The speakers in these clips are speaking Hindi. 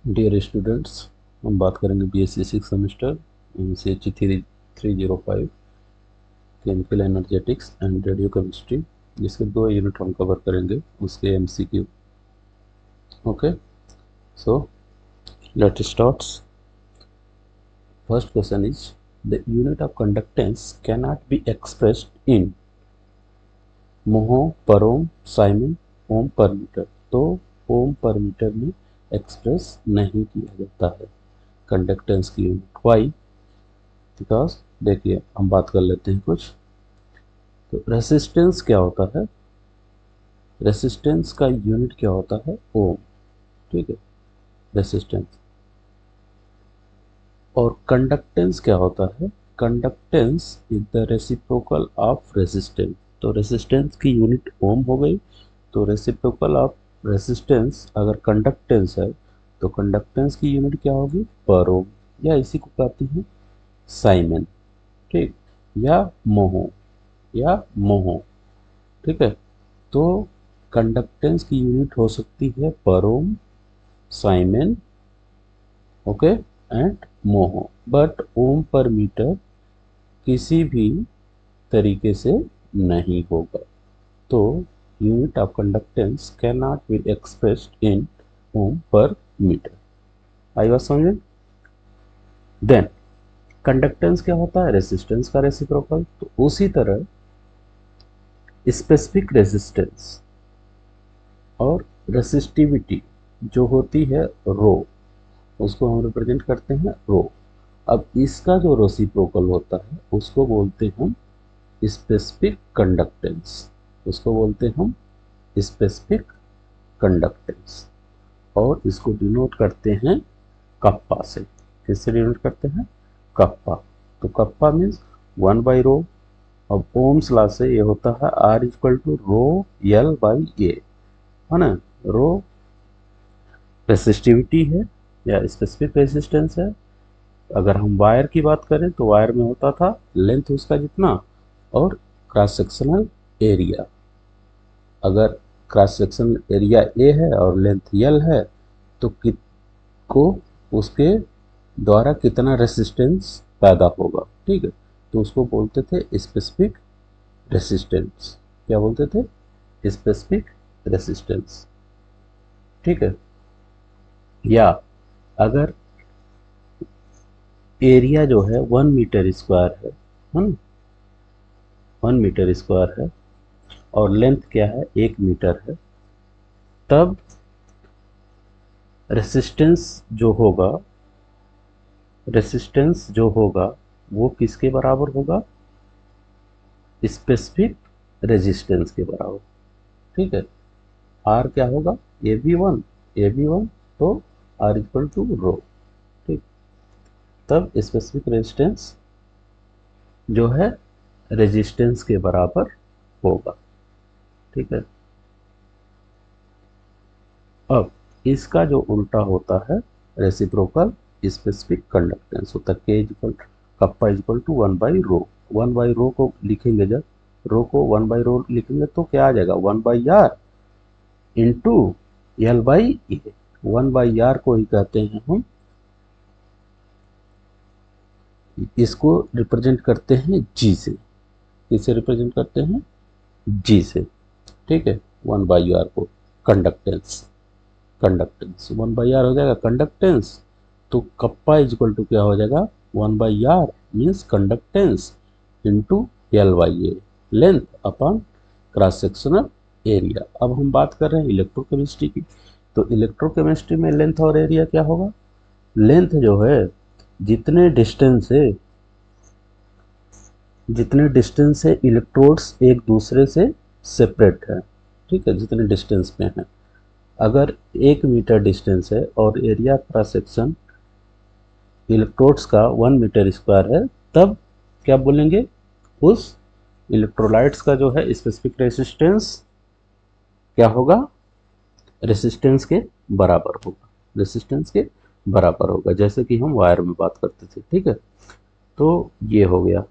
डियर स्टूडेंट्स, हम बात करेंगे BSc six semester CH 305 chemical energetics and radio chemistry, जिसके 2 यूनिट हम कवर करेंगे, उसके MCQ। Okay, so let start. First question is the unit of conductance can not be expressed in mho per ohm Simon Om per metre. तो ओम पर मीटर में एक्सप्रेस नहीं किया जाता है कंडक्टेंस की यूनिट। वाई? बिकॉज देखिए, हम बात कर लेते हैं कुछ। तो रेसिस्टेंस क्या होता है? रेसिस्टेंस का यूनिट क्या होता है? ओम। ठीक है, रेसिस्टेंस। और कंडक्टेंस क्या होता है? Conductance is the reciprocal of resistance. तो रेसिस्टेंस की यूनिट ओम हो गई, तो रेसिप्रोकल ऑफ रेसिस्टेंस अगर कंडक्टेंस है तो कंडक्टेंस की यूनिट क्या होगी? पर ओम, या इसी को कहते हैं साइमन। ठीक, या मोहो, या मोहो। ठीक है, तो कंडक्टेंस की यूनिट हो सकती है per ohm, siemens, okay, and mho. But ohm per metre किसी भी तरीके से नहीं होगा। तो unit of conductance can not be expressed in ohm per metre. आई बात समझे? देन कंडक्टेंस क्या होता है? रेसिस्टेंस का रेसिप्रोकल। तो उसी तरह स्पेसिफिक रेसिस्टेंस और रेसिस्टिविटी जो होती है रो, उसको हम रिप्रेजेंट करते हैं रो। अब इसका जो रेसिप्रोकल होता है उसको बोलते हैं हम स्पेसिफिक कंडक्टेंस। उसको बोलते हैं हम स्पेसिफिक कंडक्टेंस, और इसको डिनोट करते हैं कप्पा से। किससे डिनोट करते हैं? कप्पा। तो कप्पा मीन्स 1/रो। अब ओम्स लॉ से ये होता है R equal to row L/A, है ना। रो रेसिस्टिविटी है या स्पेसिफिक रेसिस्टेंस है। अगर हम वायर की बात करें तो वायर में होता था लेंथ उसका जितना, और क्रॉस सेक्शनल एरिया। अगर क्रॉस सेक्शनल एरिया ए है और लेंथ L है तो को उसके द्वारा कितना रेसिस्टेंस पैदा होगा। ठीक है, तो उसको बोलते थे स्पेसिफिक रेसिस्टेंस। क्या बोलते थे? Specific resistance. ठीक है, या अगर एरिया जो है 1 मीटर स्क्वायर है ना, 1 मीटर स्क्वायर है, और लेंथ क्या है? 1 मीटर है, तब रेसिस्टेंस जो होगा, रेसिस्टेंस जो होगा वो किसके बराबर होगा? स्पेसिफिक रेजिस्टेंस के बराबर। ठीक है, आर क्या होगा? ए बी वन, तो आर इक्वल टू रो। ठीक, तब स्पेसिफिक रेजिस्टेंस जो है रेजिस्टेंस के बराबर होगा। ठीक है, अब इसका जो उल्टा होता है रेसिप्रोकल स्पेसिफिक कंडक्टेंस होता है। के इक्वल कप्पा इक्वल टू 1/रो। 1/रो को लिखेंगे, जब रो को 1/रो लिखेंगे तो क्या आ जाएगा? 1/r into L/A। 1/r को ही कहते हैं हम, इसको रिप्रेजेंट करते हैं जी से। किसे रिप्रेजेंट करते हैं? जी से। ठीक है, 1/r को कंडक्टेंस, कंडक्टेंस 1/r हो जाएगा कंडक्टेंस। तो कप्पा इक्वल टू क्या हो जाएगा? 1/r means conductance into L/A, length upon cross sectional area. अब हम बात कर रहे हैं इलेक्ट्रोकेमिस्ट्री की, तो इलेक्ट्रोकेमिस्ट्री में लेंथ और एरिया क्या होगा? लेंथ जो है, जितने डिस्टेंस से, जितने डिस्टेंस से इलेक्ट्रोड्स एक दूसरे से सेपरेट है। ठीक है, जितने डिस्टेंस में है। अगर 1 मीटर डिस्टेंस है और एरिया क्रॉस सेक्शन इलेक्ट्रोड्स का 1 मीटर स्क्वायर है, तब क्या बोलेंगे? उस इलेक्ट्रोलाइट्स का जो है स्पेसिफिक रेसिस्टेंस क्या होगा? रेसिस्टेंस के बराबर होगा। रेसिस्टेंस के बराबर होगा, जैसे कि हम वायर में बात करते थे। ठीक है, तो ये हो गया।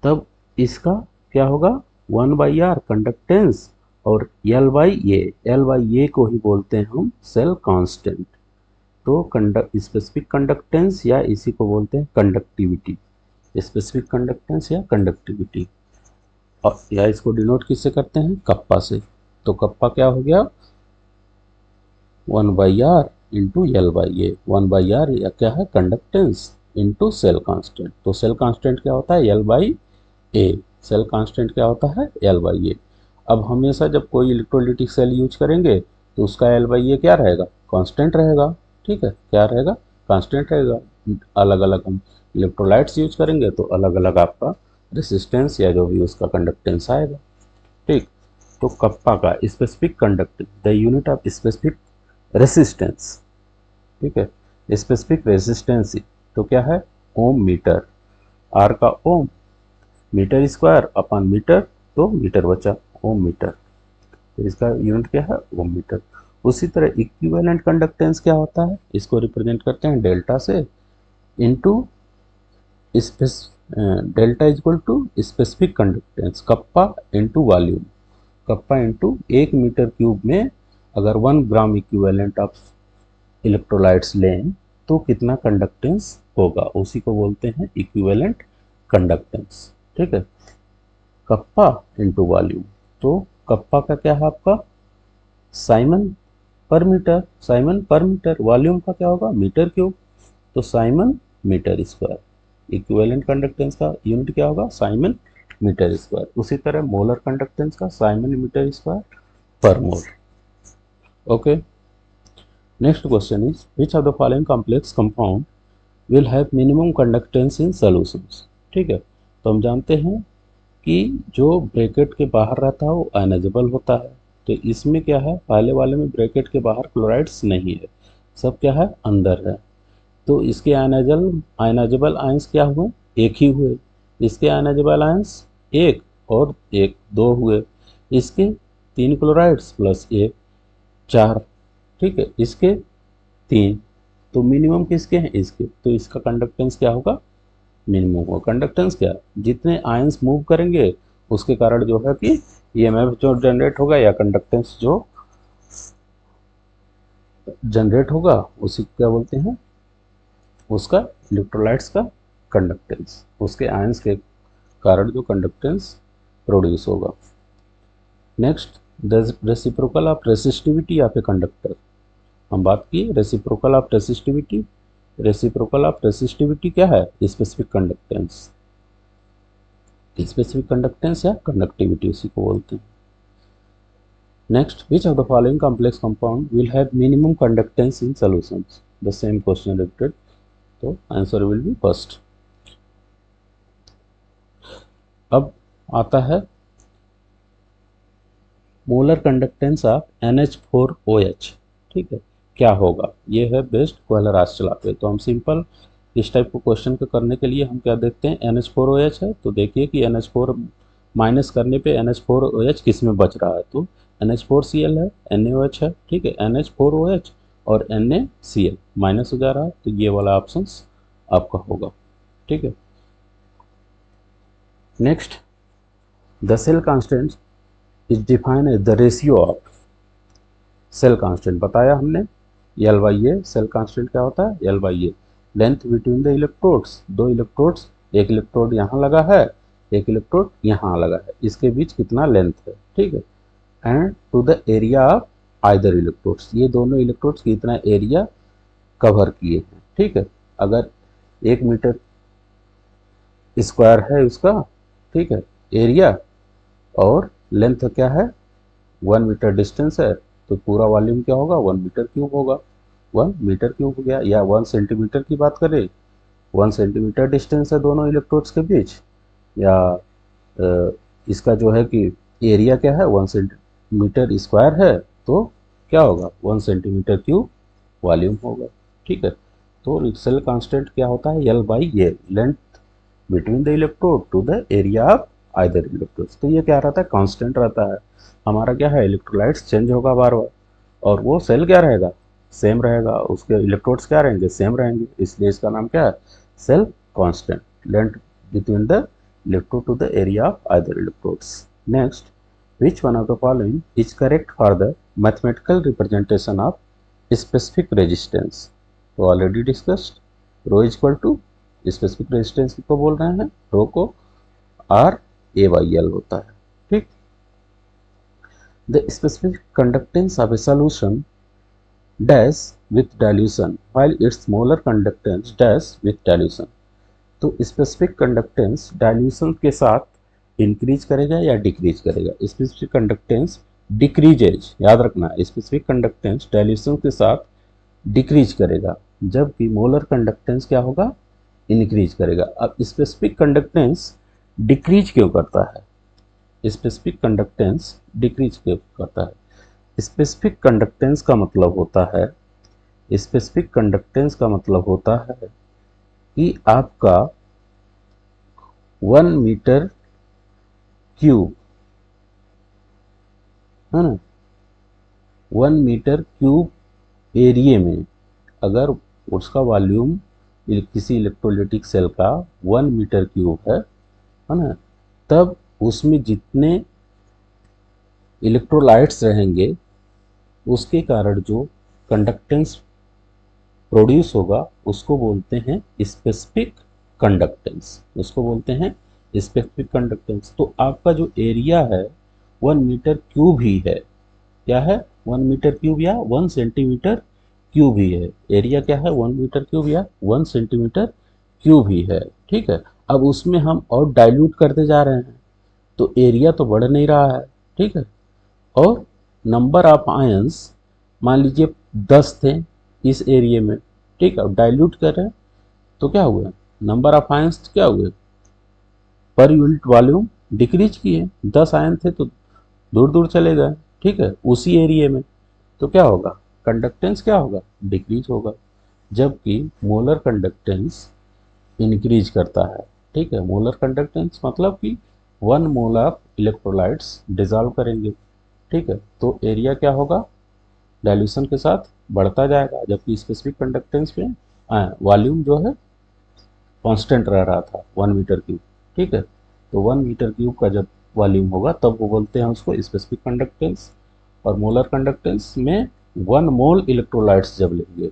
तब इसका क्या होगा? 1/r कंडक्टेंस, और L/A, L/A को ही बोलते हैं हम सेल कांस्टेंट। तो स्पेसिफिक कंडक्टेंस या इसी को बोलते हैं कंडक्टिविटी, स्पेसिफिक कंडक्टेंस या कंडक्टिविटी। और या इसको डिनोट किससे करते हैं, कप्पा से। तो कप्पा क्या हो गया, 1/r into L by A. 1/r या क्या है, कंडक्टेंस इंटू सेल कांस्टेंट। तो सेल कांस्टेंट क्या होता है, L by A. Cell constant क्या होता है, एल बाई ए। अब हमेशा जब कोई इलेक्ट्रोलिटिक सेल यूज करेंगे तो उसका एल बाई ए क्या रहेगा, कांस्टेंट रहेगा। ठीक है, क्या रहेगा, कांस्टेंट रहेगा। अलग अलग हम इलेक्ट्रोलाइट्स यूज करेंगे तो अलग अलग आपका रेसिस्टेंस या जो भी उसका कंडक्टेंस आएगा। ठीक, तो कप्पा का specific conductance, the unit of specific resistance. ठीक है, स्पेसिफिक रेसिस्टेंस तो क्या है, ओम मीटर। आर का ओम, मीटर स्क्वायर अपन मीटर, तो मीटर बचा, ओम मीटर। तो इसका यूनिट क्या है, ओम मीटर। उसी तरह इक्विवेलेंट कंडक्टेंस क्या होता है, इसको रिप्रेजेंट करते हैं डेल्टा से, into space, delta is equal to specific conductance kappa into volume. Kappa into 1 metre cube में अगर 1 ग्राम इक्विवेलेंट ऑफ इलेक्ट्रोलाइट्स लें तो कितना कंडक्टेंस होगा, उसी को बोलते हैं इक्विवेलेंट कंडक्टेंस। ठीक है, कप्पा इंटू वॉल्यूम। तो कप्पा का क्या है आपका, siemens per metre, siemens per metre. Volume का क्या होगा, मीटर क्यूब, तो siemens metre square. Equivalent conductance का यूनिट क्या होगा, साइमन मीटर स्क्वायर। उसी तरह मोलर कंडक्टेंस का siemens metre square per mole. Okay, next question is which of the following complex compound will have minimum conductance in solutions. ठीक है, तो हम जानते हैं कि जो ब्रैकेट के बाहर रहता है वो आयनाइजेबल होता है। तो इसमें क्या है, पहले वाले में ब्रैकेट के बाहर क्लोराइड्स नहीं है, सब क्या है, अंदर है। तो इसके आयनाइजेबल आयंस क्या हुए, एक ही हुए। इसके आयनाइजेबल आयंस एक और एक, दो हुए। इसके 3 क्लोराइड्स प्लस एक, 4। ठीक है, इसके 3। तो मिनिमम किसके हैं, इसके। तो इसका कंडक्टेंस क्या होगा, मिनिमम होगा। कंडक्टेंस क्या, जितने आयंस मूव करेंगे उसके कारण जो है कि ईएमएफ जो जनरेट होगा या कंडक्टेंस जो जनरेट होगा उसी को क्या बोलते हैं, उसका इलेक्ट्रोलाइट्स का कंडक्टेंस, उसके आयंस के कारण जो कंडक्टेंस प्रोड्यूस होगा। Next, the reciprocal of resistivity of a conductor. हम बात की reciprocal of resistivity. Reciprocal of resistivity क्या है, स्पेसिफिक कंडक्टेंस। स्पेसिफिक कंडक्टेंस या कंडक्टिविटी उसी को बोलते हैं। Next, which of the following complex compound will have minimum conductance in solutions. The same question repeated, तो आंसर विल बी फर्स्ट। अब आता है मोलर कंडक्टेंस ऑफ NH4OH। ठीक है, क्या होगा, ये है बेस्ट कोयलराज पे। तो हम सिंपल इस टाइप को क्वेश्चन को करने के लिए हम क्या देखते हैं, NH4OH है तो देखिए कि NH4 माइनस करने पे NH4OH किस में बच रहा है, तो NH4Cl है, NaOH है। ठीक है, NH4OH और NaCl माइनस हो जा रहा है, तो ये वाला ऑप्शन आपका होगा। ठीक है, next, the cell constant is defined as the ratio of. Cell constant बताया हमने, L by A. Cell constant क्या होता है, L by A. Length between the electrodes, दो इलेक्ट्रोड्स, एक इलेक्ट्रोड यहाँ लगा है, एक इलेक्ट्रोड यहाँ लगा है, इसके बीच कितना लेंथ है। ठीक है, and to the area of either electrodes, ये दोनों इलेक्ट्रोड्स कितना एरिया कवर किए हैं। ठीक है, अगर 1 मीटर स्क्वायर है उसका, ठीक है, एरिया, और लेंथ क्या है, 1 मीटर डिस्टेंस है, तो पूरा वॉल्यूम क्या होगा, 1 मीटर क्यूब होगा। 1 मीटर क्यूब हो गया। या 1 सेंटीमीटर की बात करें, 1 सेंटीमीटर डिस्टेंस है दोनों इलेक्ट्रोड्स के बीच, या इसका जो है कि एरिया क्या है, 1 सेंटीमीटर स्क्वायर है, तो क्या होगा, 1 सेंटीमीटर क्यूब वॉल्यूम होगा। ठीक है, तो सेल कांस्टेंट क्या होता है, L by A, length between the electrode to the area of either electrodes. तो ये क्या रहता है, कांस्टेंट रहता है। हमारा क्या है, इलेक्ट्रोलाइट्स चेंज होगा बार बार, और वो सेल क्या रहेगा, सेम रहेगा, उसके इलेक्ट्रोड्स क्या रहेंगे, सेम रहेंगे, इसलिए इसका नाम क्या है, cell constant, length between the electrode to the area of either electrodes. Next, which one of the following is correct for the mathematical representation of specific resistance। तो already discussed rho is equal to specific resistance को बोल रहे हैं, रो को आर ए बाई एल होता है। ठीक, the specific conductance of A solution dash with dilution while it's smaller conductance dash with dilution. तो स्पेसिफिक कंडक्टेंस डाइल्यूशन के साथ इंक्रीज करेगा या डिक्रीज करेगा? स्पेसिफिक कंडक्टेंस डिक्रीजेज, याद रखना, स्पेसिफिक कंडक्टेंस डाइल्यूशन के साथ डिक्रीज करेगा, जबकि मोलर कंडक्टेंस क्या होगा? इंक्रीज करेगा। अब स्पेसिफिक कंडक्टेंस डिक्रीज क्यों करता है? स्पेसिफिक कंडक्टेंस डिक्रीज क्यों करता है? स्पेसिफिक कंडक्टेंस का मतलब होता है, स्पेसिफिक कंडक्टेंस का मतलब होता है कि आपका 1 मीटर क्यूब है ना, 1 मीटर क्यूब एरिया में अगर उसका वॉल्यूम किसी इलेक्ट्रोलाइटिक सेल का 1 मीटर क्यूब है ना, तब उसमें जितने इलेक्ट्रोलाइट्स रहेंगे उसके कारण जो कंडक्टेंस प्रोड्यूस होगा उसको बोलते हैं स्पेसिफिक कंडक्टेंस, उसको बोलते हैं स्पेसिफिक कंडक्टेंस। तो आपका जो एरिया है 1 मीटर क्यूब ही है, क्या है? 1 मीटर क्यूब या 1 सेंटीमीटर क्यूब ही है। एरिया क्या है? 1 मीटर क्यूब या 1 सेंटीमीटर क्यूब ही है। ठीक है, अब उसमें हम और डाइल्यूट करते जा रहे हैं तो एरिया तो बढ़ नहीं रहा है। ठीक है, और नंबर ऑफ आयंस मान लीजिए 10 थे इस एरिया में। ठीक है, अब डाइल्यूट कर रहे हैं तो क्या हुआ? नंबर ऑफ आयंस क्या हुए? पर यूनिट वॉल्यूम डिक्रीज किए। 10 आयन थे तो दूर दूर चले गए। ठीक है, उसी एरिया में, तो क्या होगा? कंडक्टेंस क्या होगा? डिक्रीज होगा, जबकि मोलर कंडक्टेंस इंक्रीज करता है। ठीक है, मोलर कंडक्टेंस मतलब कि 1 मोल ऑफ इलेक्ट्रोलाइट्स डिजॉल्व करेंगे। ठीक है, तो एरिया क्या होगा? डाइल्यूशन के साथ बढ़ता जाएगा, जबकि स्पेसिफिक कंडक्टेंस में वॉल्यूम जो है कांस्टेंट रह रहा था 1 मीटर क्यूब। ठीक है, तो 1 मीटर क्यूब का जब वॉल्यूम होगा तब वो बोलते हैं उसको स्पेसिफिक कंडक्टेंस। और मोलर कंडक्टेंस में 1 मोल इलेक्ट्रोलाइट्स जब लेंगे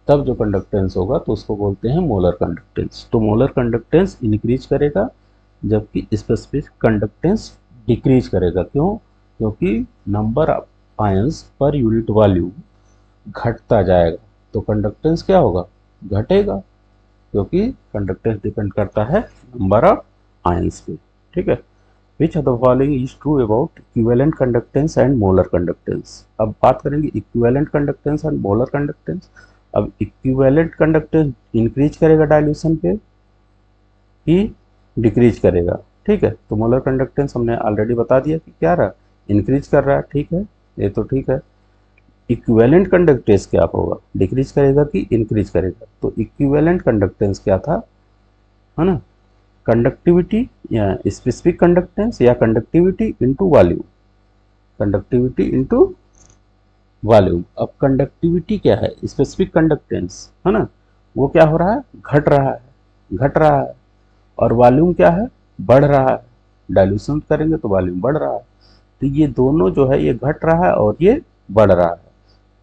तब जो कंडक्टेंस होगा तो उसको बोलते हैं मोलर कंडक्टेंस। तो मोलर कंडक्टेंस इंक्रीज करेगा जबकि स्पेसिफिक कंडक्टेंस डिक्रीज करेगा। क्यों? क्योंकि number of ions per unit volume घटता जाएगा, तो कंडक्टेंस क्या होगा? घटेगा, क्योंकि कंडक्टेंस डिपेंड करता है नंबर ऑफ आयंस पे। ठीक है, which of the following is true about equivalent conductance and molar conductance. अब बात करेंगे equivalent conductance and molar conductance. अब इक्विवेलेंट कंडक्टेंस इंक्रीज करेगा डाइल्यूशन पे कि डिक्रीज करेगा? ठीक है, तो मोलर कंडक्टेंस हमने ऑलरेडी बता दिया कि क्या रहा, इंक्रीज कर रहा है। ठीक है, ये तो ठीक है। इक्विवेलेंट कंडक्टेंस क्या होगा? डिक्रीज करेगा कि इंक्रीज करेगा? तो इक्विवेलेंट कंडक्टेंस क्या था, है ना, कंडक्टिविटी या स्पेसिफिक कंडक्टेंस या conductivity into volume, conductivity into volume. अब कंडक्टिविटी क्या है? स्पेसिफिक कंडक्टेंस है ना, वो क्या हो रहा है? घट रहा है, घट रहा है। और वॉल्यूम क्या है? बढ़ रहा है। डाइल्यूशन करेंगे तो वॉल्यूम बढ़ रहा है। तो ये दोनों जो है ये घट रहा है और ये बढ़ रहा है,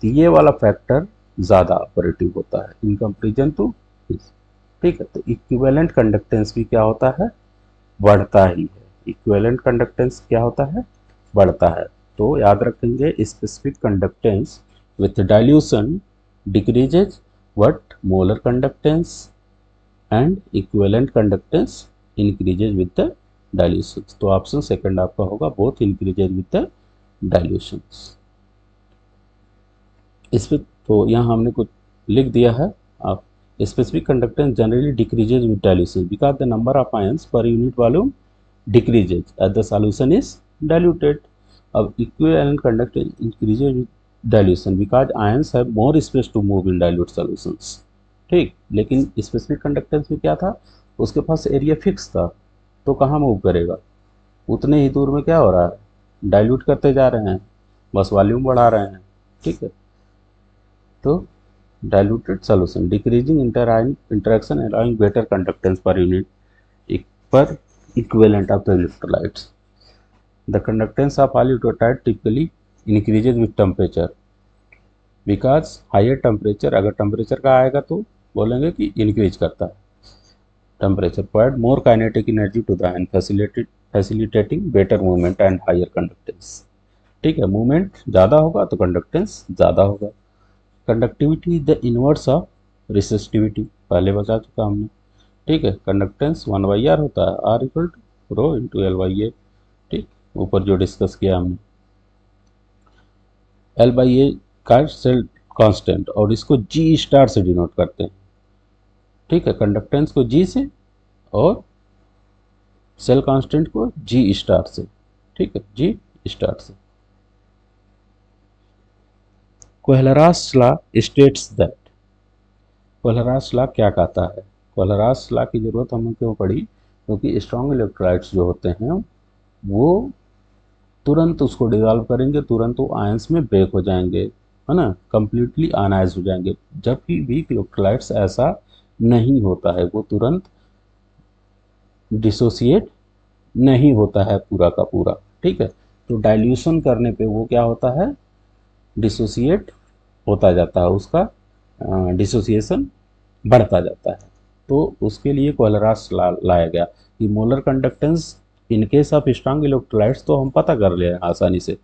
तो ये वाला फैक्टर ज़्यादा ऑपरेटिव होता है इन कंपेरिजन टू दिस। ठीक है, तो इक्विवेलेंट कंडक्टेंस भी क्या होता है? बढ़ता ही है। इक्विवेलेंट कंडक्टेंस क्या होता है? बढ़ता है। तो याद रखेंगे specific conductance with dilution decreases, but molar conductance and equivalent conductance increases with the dilution. तो ऑप्शन सेकंड आपका होगा, both increases with the dilution. इस पे तो यहाँ हमने कुछ लिख दिया है। आप specific conductance generally decreases with dilution because the number of ions per unit volume decreases as the solution is diluted. अब equivalent conductance increases with dilution because ions have more space to move in dilute solutions. ठीक, लेकिन स्पेसिफिक कंडक्टेंस में क्या था? उसके पास एरिया फिक्स था, तो कहाँ मूव करेगा? उतने ही दूर में क्या हो रहा है? डाइल्यूट करते जा रहे हैं, बस वॉल्यूम बढ़ा रहे हैं। ठीक है, तो diluted solution decreasing interaction allowing better conductance per unit पर equivalent of the electrolytes. The conductance of all electrolytes typically increases with temperature. Because higher temperature, अगर टेम्परेचर का आएगा तो बोलेंगे कि इंक्रीज करता है। Temperature provide more kinetic energy to the and facilitating better movement and higher conductance. ठीक है, मूवमेंट ज़्यादा होगा तो कंडक्टेंस ज़्यादा होगा। Conductivity is the inverse of resistivity, पहले बता चुका हमने। ठीक है, कंडक्टेंस 1/r होता है, R equal to rho into L/A। ठीक, ऊपर जो डिस्कस किया हमने। L/A का सेल कांस्टेंट, और इसको G स्टार से डिनोट करते हैं। ठीक है, कंडक्टेंस को G से और सेल कांस्टेंट को G स्टार से। ठीक है, G स्टार से। कोहलरास लॉ स्टेट्स दैट, कोहलरास लॉ क्या कहता है? कोहलरास लॉ की जरूरत हमें क्यों पड़ी? क्योंकि स्ट्रॉन्ग इलेक्ट्रोलाइट्स जो होते हैं वो तुरंत उसको डिजॉल्व करेंगे, तुरंत वो आयंस में ब्रेक हो जाएंगे, है ना, कंप्लीटली आयनाइज हो जाएंगे। जबकि वीक इलेक्ट्रोलाइट्स ऐसा नहीं होता है, वो तुरंत डिसोसिएट नहीं होता है पूरा का पूरा। ठीक है, तो डाइल्यूशन करने पे वो क्या होता है, डिसोसिएट होता जाता है, उसका डिसोसिएशन बढ़ता जाता है। तो उसके लिए कोहलरास लाया गया कि molar conductance in case of strong electrolytes तो हम पता कर ले आसानी से,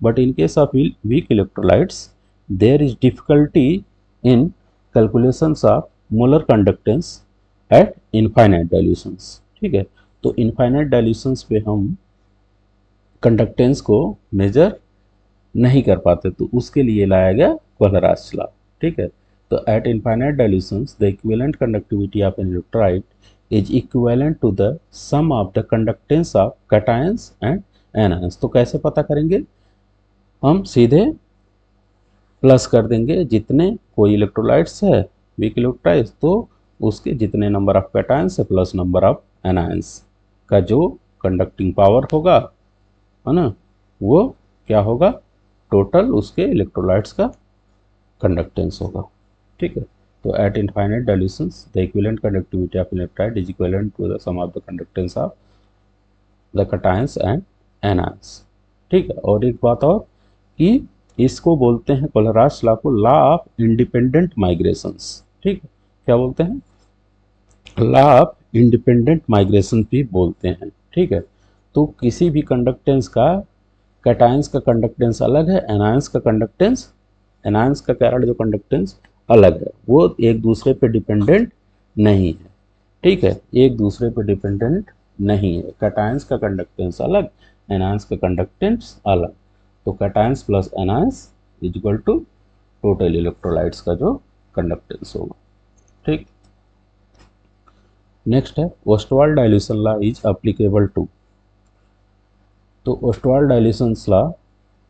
but in case of weak electrolytes there is difficulty in calculations of molar conductance at infinite dilutions. ठीक है, तो इनफाइनाइट डाइल्यूशंस पे हम कंडक्टेंस को मेजर नहीं कर पाते, तो उसके लिए लाया गया कोहलरास लॉ। ठीक है, तो at infinite dilutions the equivalent conductivity of an electrolyte is equivalent to the sum of the conductance of cations and anions. तो कैसे पता करेंगे? हम सीधे प्लस कर देंगे, जितने कोई इलेक्ट्रोलाइट्स है वीक इलेक्ट्रोलाइट्स, तो उसके जितने नंबर ऑफ कैटायंस है प्लस नंबर ऑफ एनायंस का जो कंडक्टिंग पावर होगा, है ना, वो क्या होगा, टोटल उसके इलेक्ट्रोलाइट्स का कंडक्टेंस होगा। ठीक है, तो at infinite dilutions the equivalent conductivity of electrolyte is equivalent to the sum of the conductance of the cations and anions. ठीक है, और एक बात और कि इसको बोलते हैं कोहलरास लॉ को लॉ ऑफ इंडिपेंडेंट माइग्रेशंस। ठीक है, क्या बोलते हैं? लॉ ऑफ इंडिपेंडेंट माइग्रेशन भी बोलते हैं। ठीक है, तो किसी भी कंडक्टेंस का, कैटायंस का कंडक्टेंस अलग है, एनायंस का कैरेट जो कंडक्टेंस अलग है, वो एक दूसरे पे डिपेंडेंट नहीं है। ठीक है, एक दूसरे पे डिपेंडेंट नहीं है। कैटायंस का कंडक्टेंस अलग, एनायंस का कंडक्टेंस अलग। तो cations plus anions is equal to total electrolytes का जो कंडक्टेंस होगा। ठीक, नेक्स्ट है Ostwald dilution law is applicable to. तो Ostwald dilution law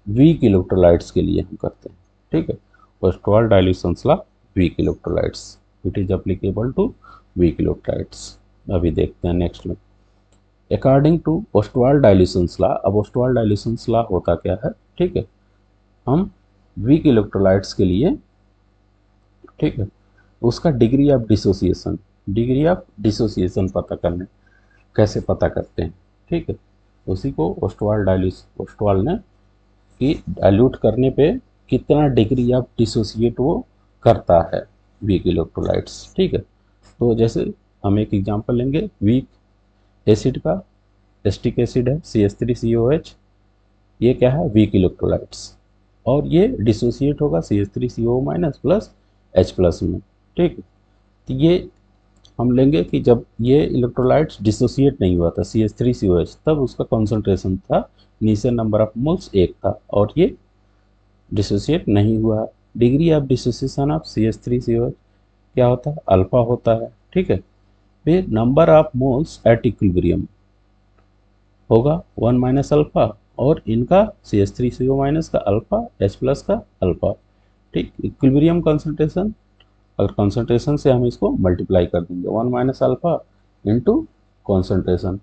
weak electrolytes के लिए हम करते हैं। ठीक है, Ostwald dilution law weak electrolytes, it is applicable to weak electrolytes. अभी देखते हैं नेक्स्ट में। According to Ostwald dilution law, अब ओस्टवाल्ड डाइल्यूशन लॉ होता क्या है? ठीक है, हम वीक इलेक्ट्रोलाइट्स के लिए, ठीक है, उसका डिग्री ऑफ डिसोसिएशन पता करने, कैसे पता करते हैं? ठीक है, उसी को ओस्टवाल ने कि डाइल्यूट करने पे कितना डिग्री ऑफ डिसोसिएट वो करता है वीक इलेक्ट्रोलाइट्स। ठीक है, तो जैसे हम एक एग्जांपल लेंगे वीक एसिड का, एस्टिक एसिड है CH3COH, ये क्या है, वीक इलेक्ट्रोलाइट्स, और ये डिसोसिएट होगा CH3CO- प्लस H प्लस में। ठीक है, तो ये हम लेंगे कि जब ये इलेक्ट्रोलाइट्स डिसोसिएट नहीं हुआ था CH3COH, तब उसका कॉन्सेंट्रेशन था, इनिशियल नंबर ऑफ मोल्स 1 था, और ये डिसोसिएट नहीं हुआ। Degree of dissociation of CH3COH क्या होता है, अल्फा होता है। ठीक है, फिर number of moles at equilibrium होगा 1 माइनस अल्फा, और इनका CH3CO- का अल्फा, H प्लस का अल्फा। ठीक, इक्विलिब्रियम कॉन्सेंट्रेशन, अगर कॉन्सेंट्रेशन से हम इसको मल्टीप्लाई कर देंगे, 1 minus alpha into concentration,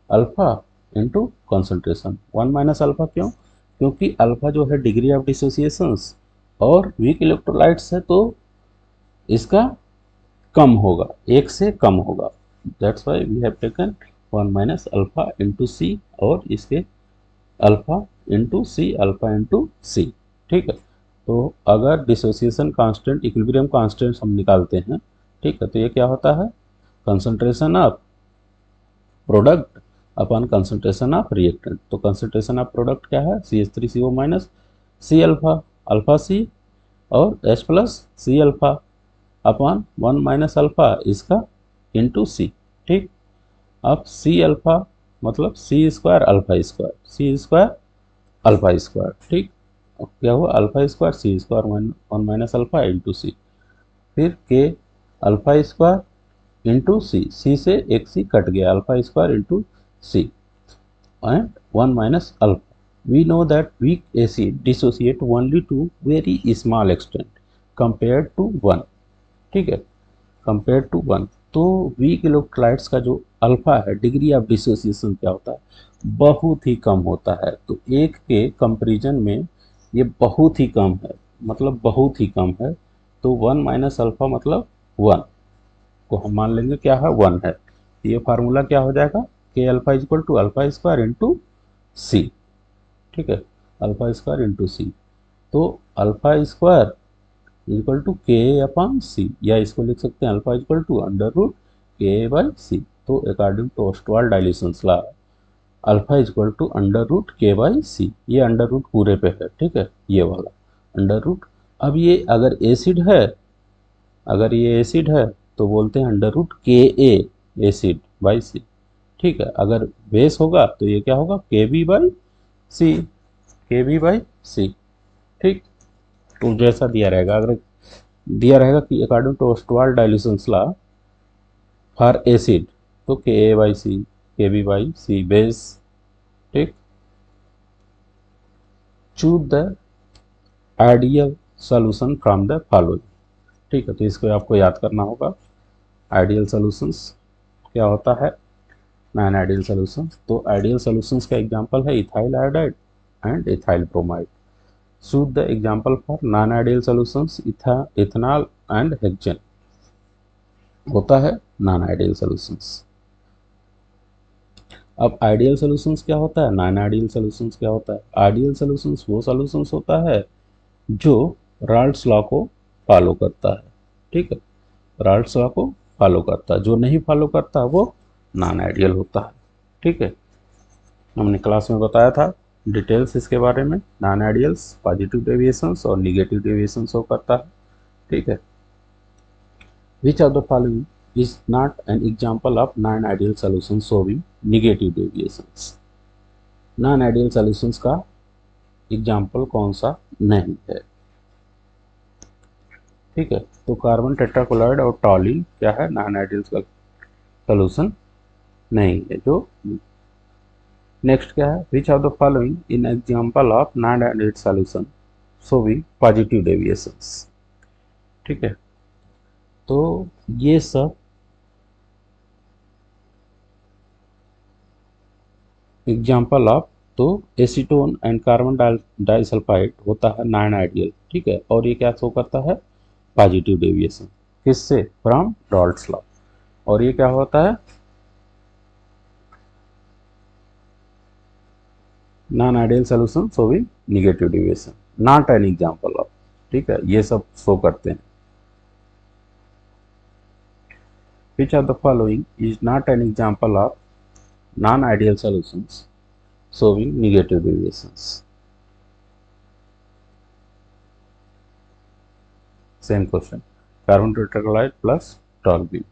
alpha into concentration. 1 minus alpha क्यों? क्योंकि अल्फा जो है डिग्री ऑफ डिसोसिएशंस, और वीक इलेक्ट्रोलाइट्स है तो इसका कम होगा, 1 से कम होगा। That's why we have taken 1 minus alpha into C, और इसके alpha into C, alpha into C. ठीक है, तो अगर डिसोसिएशन कांस्टेंट इक्विलिब्रियम कांस्टेंट हम निकालते हैं, ठीक है, तो ये क्या होता है, concentration of product upon concentration of reactant. तो कंसंट्रेशन ऑफ प्रोडक्ट क्या है, CH3CO minus C alpha, alpha C और H plus C alpha upon 1 minus alpha इसका इंटू सी। ठीक, अब सी अल्फा मतलब C square alpha square, C square alpha square. ठीक, अब क्या हुआ, alpha square C square 1 minus alpha into C, फिर K alpha square into C, C से एक सी कट गया, alpha square into C and 1 minus alpha. We know that weak acid dissociate only to very small extent compared to 1। ठीक है, कंपेयर टू 1। तो वीक इलेक्ट्रोलाइट्स का जो अल्फा है, डिग्री ऑफ डिसोसिएशन क्या होता है, बहुत ही कम होता है। तो एक के कंपेरिजन में ये बहुत ही कम है, मतलब बहुत ही कम है। तो 1 माइनस अल्फा मतलब 1 को हम मान लेंगे क्या है, 1 है। ये फार्मूला क्या हो जाएगा, K alpha equal to alpha square into C. ठीक है, अल्फा स्क्वायर इंटू सी। तो alpha square equal to K upon C, या इसको लिख सकते हैं alpha equal to under root K by C. तो according to Ostwald dilution law alpha equal to under root K by C, ये अंडर रूट पूरे पे है। ठीक है, ये वाला अंडर रूट। अब ये अगर एसिड है, अगर ये एसिड है तो बोलते हैं अंडर रूट के ए एसिड बाई सी। ठीक है, अगर बेस होगा तो ये क्या होगा, के B by C, K B by सी। ठीक, तो जैसा दिया रहेगा, अगर दिया रहेगा कि according to Ostwald dilution law for acid, तो K A by C, K B by C base. ठीक, choose the ideal solution from the following. ठीक है, तो इसको आपको याद करना होगा। आइडियल सॉल्यूशंस क्या होता है, नॉन आइडियल सॉल्यूशन। तो आइडियल सॉल्यूशंस का एग्जांपल है ethyl iodide and ethyl bromide. Choose the example for non ideal solutions, ethanol and hexane होता है नॉन आइडियल सॉल्यूशंस। अब आइडियल सॉल्यूशंस क्या होता है, नॉन आइडियल सॉल्यूशंस क्या होता है। आइडियल सॉल्यूशंस वो सॉल्यूशंस होता है जो राल्ट्स लॉ को फॉलो करता है। ठीक है, राल्ट्स लॉ को फॉलो करता है, जो नहीं फॉलो करता वो नॉन आइडियल होता है। ठीक है, हमने क्लास में बताया था डिटेल्स इसके बारे में। नॉन आइडियल्स पॉजिटिव डेविएशंस और निगेटिव डेविएशंस शो करता है। ठीक है, which of the following is not an example of non ideal solution showing negative deviations. Non ideal solutions का एग्जांपल कौन सा नहीं है। ठीक है, तो कार्बन टेट्राक्लोराइड और टॉलिन क्या है, नॉन आइडियल का सॉल्यूशन नहीं है। जो नेक्स्ट क्या है, which of the following in example of non ideal solution showing positive deviations. ठीक है, तो ये सब एग्जांपल ऑफ, तो एसीटोन एंड कार्बन डाइसल्फाइड होता है नॉन आइडियल। ठीक है, और ये क्या शो करता है, पॉजिटिव डेविएशन, किससे, फ्रॉम राल्ट्स लॉ। और ये क्या होता है, non ideal solution showing negative deviation, not an example of. ठीक है, ये सब शो करते हैं। विच of the following is not an example of non ideal solutions showing negative deviations। Same question, carbon tetrachloride plus toluene।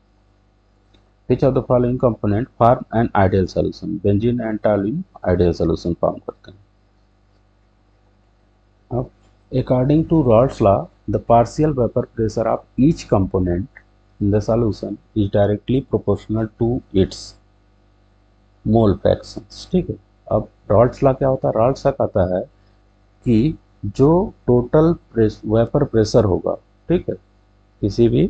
Which of the following component form an ideal solution? Benzene and toluene ideal solution form करते हैं। अब according to Raoult's law, the partial vapor pressure of each component in the solution is directly proportional to its mole fractions. ठीक है, अब राल्ट्स लॉ क्या होता है, राल्ट्स लॉ कहता है कि जो टोटल वेपर प्रेशर होगा, ठीक है, किसी भी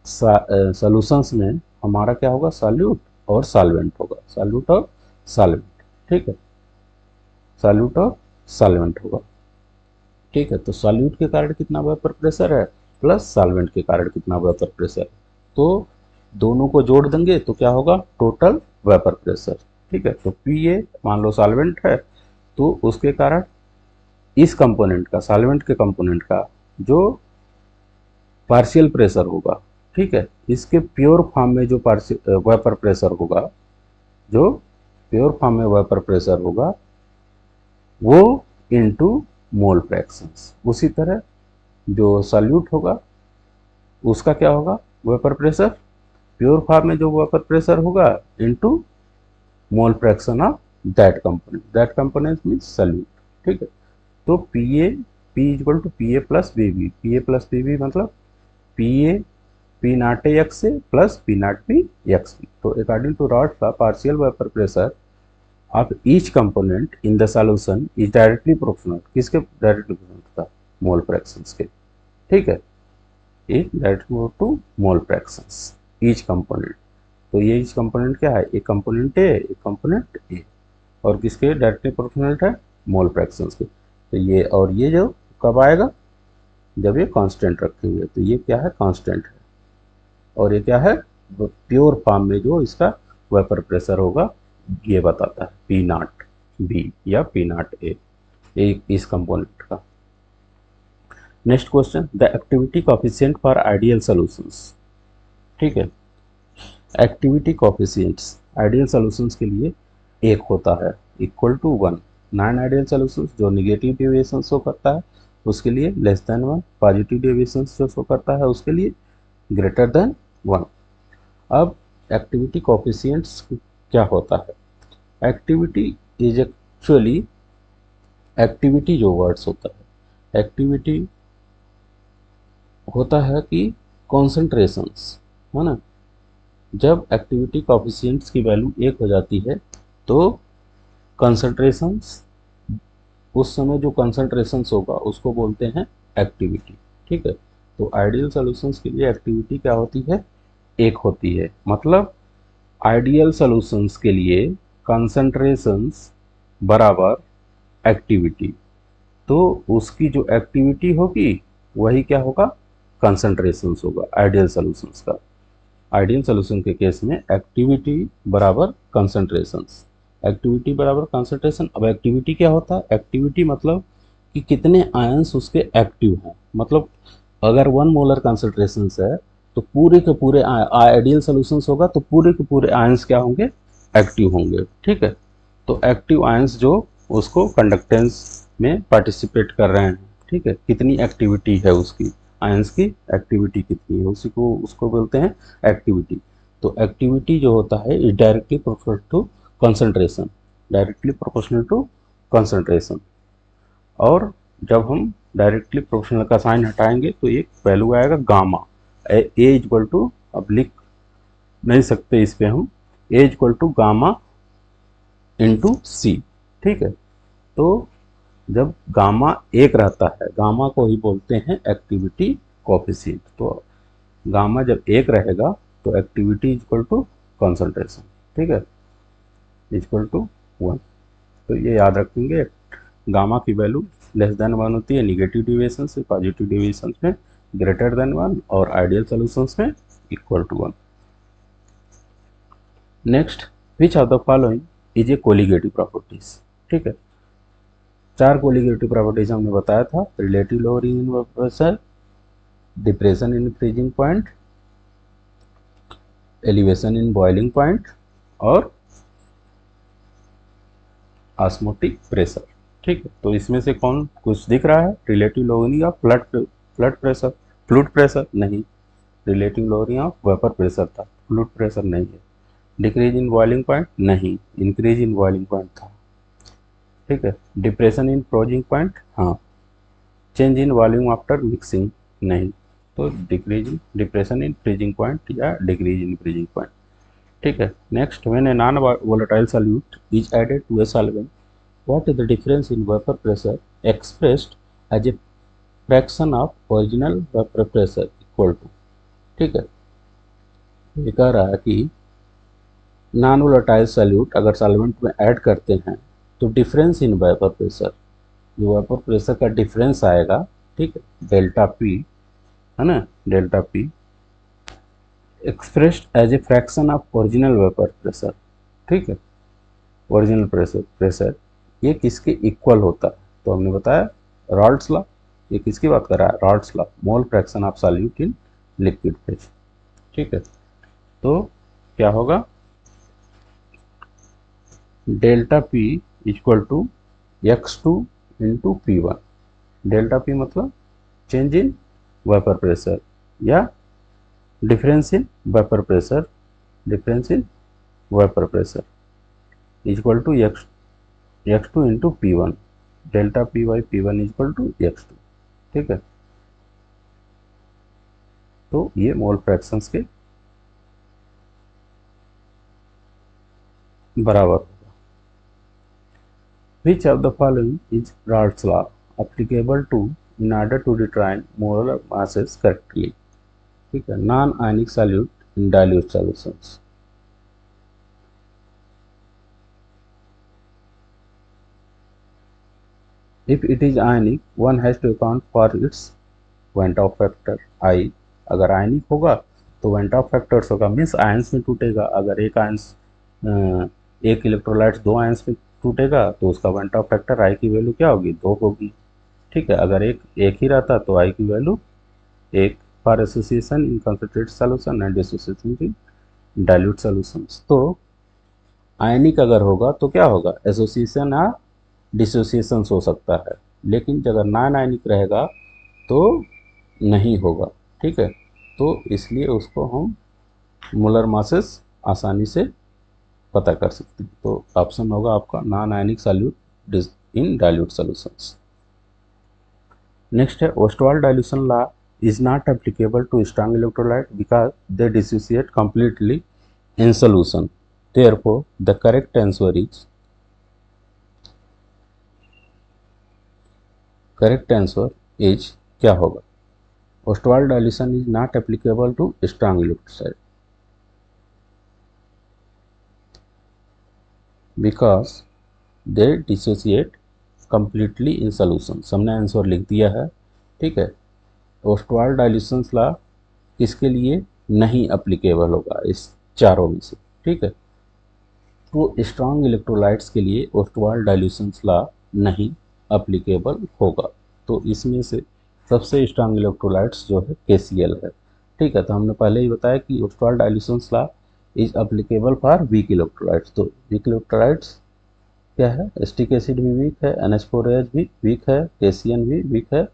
सॉल्यूशंस में हमारा क्या होगा, सॉल्यूट और सॉल्वेंट होगा, सॉल्यूट और सॉल्वेंट। ठीक है, सॉल्यूट और सॉल्वेंट होगा। ठीक है, तो सॉल्यूट के कारण कितना वेपर प्रेशर है प्लस सॉल्वेंट के कारण कितना वेपर प्रेशर है, तो दोनों को जोड़ देंगे तो क्या होगा, टोटल वेपर प्रेशर। ठीक है, तो पी ए मान लो सॉल्वेंट है तो उसके कारण इस कंपोनेंट का, सॉल्वेंट के कंपोनेंट का जो पार्शियल प्रेशर होगा, ठीक है, इसके प्योर फॉर्म में जो पार्शियल वेपर प्रेशर होगा, जो प्योर फॉर्म में वेपर प्रेशर होगा वो इनटू मोल फ्रैक्शंस। उसी तरह जो सॉल्यूट होगा उसका क्या होगा, वेपर प्रेशर, प्योर फॉर्म में जो वेपर प्रेशर होगा into mole fraction of that component means solute, ठीक है। तो P equal to P A plus B B, P A plus B B मतलब P A P naught A X A plus P naught B X B. तो अकॉर्डिंग टू रॉड का partial vapour pressure of each component in the solution is directly proportional, किसके डायरेक्टली प्रोपोर्शनल था, मोल फ्रैक्शंस के, ठीक है, is directly to mole fractions each component. तो ये ईच कंपोनेंट क्या है, एक कंपोनेंट ए, एक कंपोनेंट ए, और किसके डायरेक्टली प्रोपोर्शनल है, मोल फ्रैक्शंस के। तो ये और ये जो कब आएगा, जब ये कांस्टेंट रखेंगे, तो ये क्या है, कांस्टेंट है, और ये क्या है, प्योर फॉर्म में जो इसका वेपर प्रेशर होगा ये बताता है पी नॉट बी या पी नॉट ए, इस कंपोनेंट का। Next question, the activity coefficient for ideal solutions, ठीक है, एक्टिविटी कोफिशिएंट्स आइडियल सॉल्यूशंस के लिए एक होता है, equal to 1। Non ideal solutions जो निगेटिव डेविएशन शो करता है उसके लिए लेस देन 1, पॉजिटिव डेविएशन जो शो करता है उसके लिए ग्रेटर देन 1। अब एक्टिविटी कोफिशिएंट्स क्या होता है, एक्टिविटी इज एक्चुअली, एक्टिविटी जो वर्ड्स होता है, एक्टिविटी होता है कि कॉन्सेंट्रेशंस, है ना, जब एक्टिविटी कोफिशिएंट्स की वैल्यू 1 हो जाती है तो कंसंट्रेशंस, उस समय जो कंसंट्रेशंस होगा उसको बोलते हैं एक्टिविटी, ठीक है। तो आइडियल सॉल्यूशंस के लिए एक्टिविटी क्या होती है, 1 होती है, मतलब आइडियल सॉल्यूशंस के लिए कंसंट्रेशंस बराबर एक्टिविटी, तो उसकी जो एक्टिविटी होगी वही क्या होगा, कंसंट्रेशंस होगा आइडियल सॉल्यूशंस का। आइडियल सॉल्यूशन के केस में एक्टिविटी बराबर कंसंट्रेशंस, एक्टिविटी बराबर कंसंट्रेशन। अब एक्टिविटी क्या होता है, एक्टिविटी मतलब कि कितने आयंस उसके एक्टिव हैं, मतलब अगर 1 मोलर कंसंट्रेशन है तो पूरे के पूरे आइडियल सॉल्यूशंस होगा तो पूरे के पूरे आयंस क्या होंगे, एक्टिव होंगे, ठीक है। तो एक्टिव आयंस जो उसको कंडक्टेंस में पार्टिसिपेट कर रहे हैं, ठीक है, कितनी एक्टिविटी है उसकी, आयंस की एक्टिविटी कितनी है, उसी को उसको बोलते हैं एक्टिविटी। तो एक्टिविटी जो होता है is directly proportional to concentration, directly proportional to concentration. और जब हम डायरेक्टली प्रोपोर्शनल का साइन हटाएंगे तो एक वैल्यू आएगा गामा, ए इक्वल टू, अब लिख नहीं सकते इस पे हम, ए equal to gamma into C, ठीक है। तो जब गामा 1 रहता है, गामा को ही बोलते हैं एक्टिविटी कोफिशिएंट, तो गामा जब 1 रहेगा तो एक्टिविटी इक्वल टू कंसंट्रेशन, ठीक है, इक्वल टू 1। तो ये याद रखेंगे, गामा की वैल्यू लेस देन 1 होती है निगेटिव डेविएशन से, पॉजिटिव डेविएशन में ग्रेटर देन 1, और आइडियल सॉल्यूशंस में equal to 1। Next, which of the following is a colligative properties, ठीक है, 4 कोलिगेटिव प्रॉपर्टीज हमने बताया था, relative lowering in pressure, depression in freezing point, elevation in boiling point, और ऑस्मोटिक प्रेशर, ठीक है। तो इसमें से कौन कुछ दिख रहा है, relative lowering of flood pressure, fluid pressure नहीं, relative lowering of vapour pressure था, फ्लूइड प्रेशर नहीं है, डिक्रीज इन बॉइलिंग पॉइंट नहीं, इंक्रीज इन बॉइलिंग पॉइंट था, ठीक है, डिप्रेशन इन फ्रीजिंग पॉइंट हाँ, change in volume after mixing नहीं, तो डिप्रेशन इन फ्रीजिंग पॉइंट या डिक्रीज इन फ्रीजिंग पॉइंट, ठीक है। Next, when a non volatile solute is added to a solvent, what is the difference in vapour pressure expressed as a fraction of original vapour pressure equal to, ठीक है। ये कह रहा है कि नॉन वोलेटाइल सॉल्यूट अगर सॉल्वेंट में ऐड करते हैं तो डिफरेंस इन वेपर प्रेशर, जो वेपर प्रेशर का डिफरेंस आएगा, ठीक है, डेल्टा पी, है ना, delta P expressed as a fraction of original vapour pressure, ठीक है, ओरिजिनल प्रेशर ये किसके इक्वल होता है, तो हमने बताया रॉल्ड्स लॉ, ये किसकी बात कर रहा है, Raoult's law, mole fraction of solute in liquid phase. ठीक है, तो क्या होगा, delta P equal to x2 into P1। Delta P मतलब चेंज इन वेपर प्रेशर या difference in vapour pressure, difference in vapour pressure equal to x2 into P1, delta P by P1 equal to x2। ठीक है, तो ये मोल फ्रैक्शंस के बराबर होगा। Which of the following is Raoult's law applicable to in order to determine molar masses correctly। ठीक है, non ionic solute in dilute solutions. If it is ionic, one has to account for its Van't Hoff factor I। अगर आयनिक होगा तो Van't Hoff फैक्टर्स होगा, मीन्स आयंस में टूटेगा। अगर एक आयंस एक इलेक्ट्रोलाइट दो आयंस में टूटेगा तो उसका Van't Hoff फैक्टर आई की वैल्यू क्या होगी, 2 होगी। ठीक है, अगर एक ही रहता तो आई की value 1 for association in concentrated solution and dissociation in dilute solutions. तो आयनिक अगर होगा तो क्या होगा, एसोसिएशन या डिसोसिएशन हो सकता है, लेकिन अगर नॉन आयनिक रहेगा तो नहीं होगा। ठीक है, तो इसलिए उसको हम मोलर मासेस आसानी से पता कर सकते हैं। तो ऑप्शन होगा आपका non ionic solute in dilute solutions. Next है Ostwald dilution law is not applicable to strong electrolyte because they dissociate completely in solution। Therefore, the correct answer is क्या होगा, Ostwald dilution is not applicable to strong electrolyte because they dissociate completely in solution। हमने आंसर लिख दिया है। ठीक है, ओस्टवाल्ड डाइल्यूशन लॉ किसके लिए नहीं अप्लीकेबल होगा, इस चारों में से। ठीक है, तो स्ट्रॉन्ग इलेक्ट्रोलाइट्स के लिए ओस्टवाल्ड डाइल्यूशन लॉ नहीं अप्लीकेबल होगा। तो इसमें से सबसे स्ट्रॉन्ग इलेक्ट्रोलाइट्स जो है KCl है। ठीक है, तो हमने पहले ही बताया कि Ostwald dilution law is applicable for weak electrolytes. तो वीक इलेक्ट्रोलाइट्स क्या है, एस्टिक एसिड भी वीक है, NH4OH भी वीक है, KCN भी वीक है,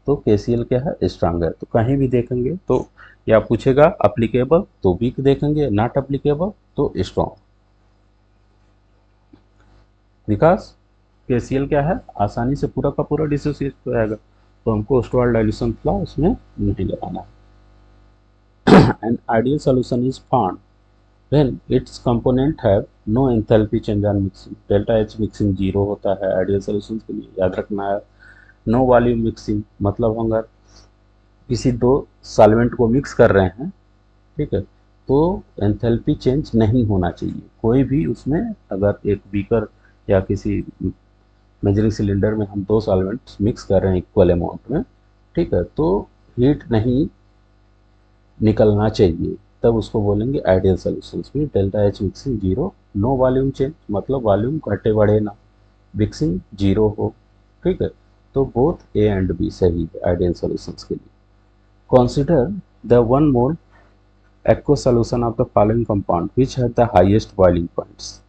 तो KCl क्या है, स्ट्रांग है। तो कहीं भी देखेंगे तो या पूछेगा अप्लीकेबल तो वीक देखेंगे, नॉट अप्लीकेबल तो स्ट्रॉन्ग, बिकॉज KCl क्या है, आसानी से पूरा का पूरा डिसोसिएट हो जाएगा, तो हमको ओस्टवाल्ड डाइल्यूशन लॉ उसमें नहीं लगाना है। An ideal solution is found when its component have no enthalpy change on mixing। Delta H mixing 0 होता है आइडियल सॉल्यूशंस के लिए, याद रखना है। नो वॉल्यूम मिक्सिंग मतलब अगर किसी दो सॉल्वेंट को मिक्स कर रहे हैं, ठीक है, तो एंथैल्पी चेंज नहीं होना चाहिए कोई भी उसमें। अगर एक बीकर या किसी मेजरिंग सिलेंडर में हम दो सॉल्वेंट्स मिक्स कर रहे हैं इक्वल अमाउंट में, ठीक है, तो हीट नहीं निकलना चाहिए, तब उसको बोलेंगे आइडियल सॉल्यूशंस में। Delta H mixing 0, no volume change मतलब वॉल्यूम घटे बढ़े ना, मिक्सिंग 0 हो। ठीक है, तो बोथ ए एंड बी सही है आइडियल सॉल्यूशंस के लिए। Consider the 1 mole aqua solution of the following compound which have the highest boiling points.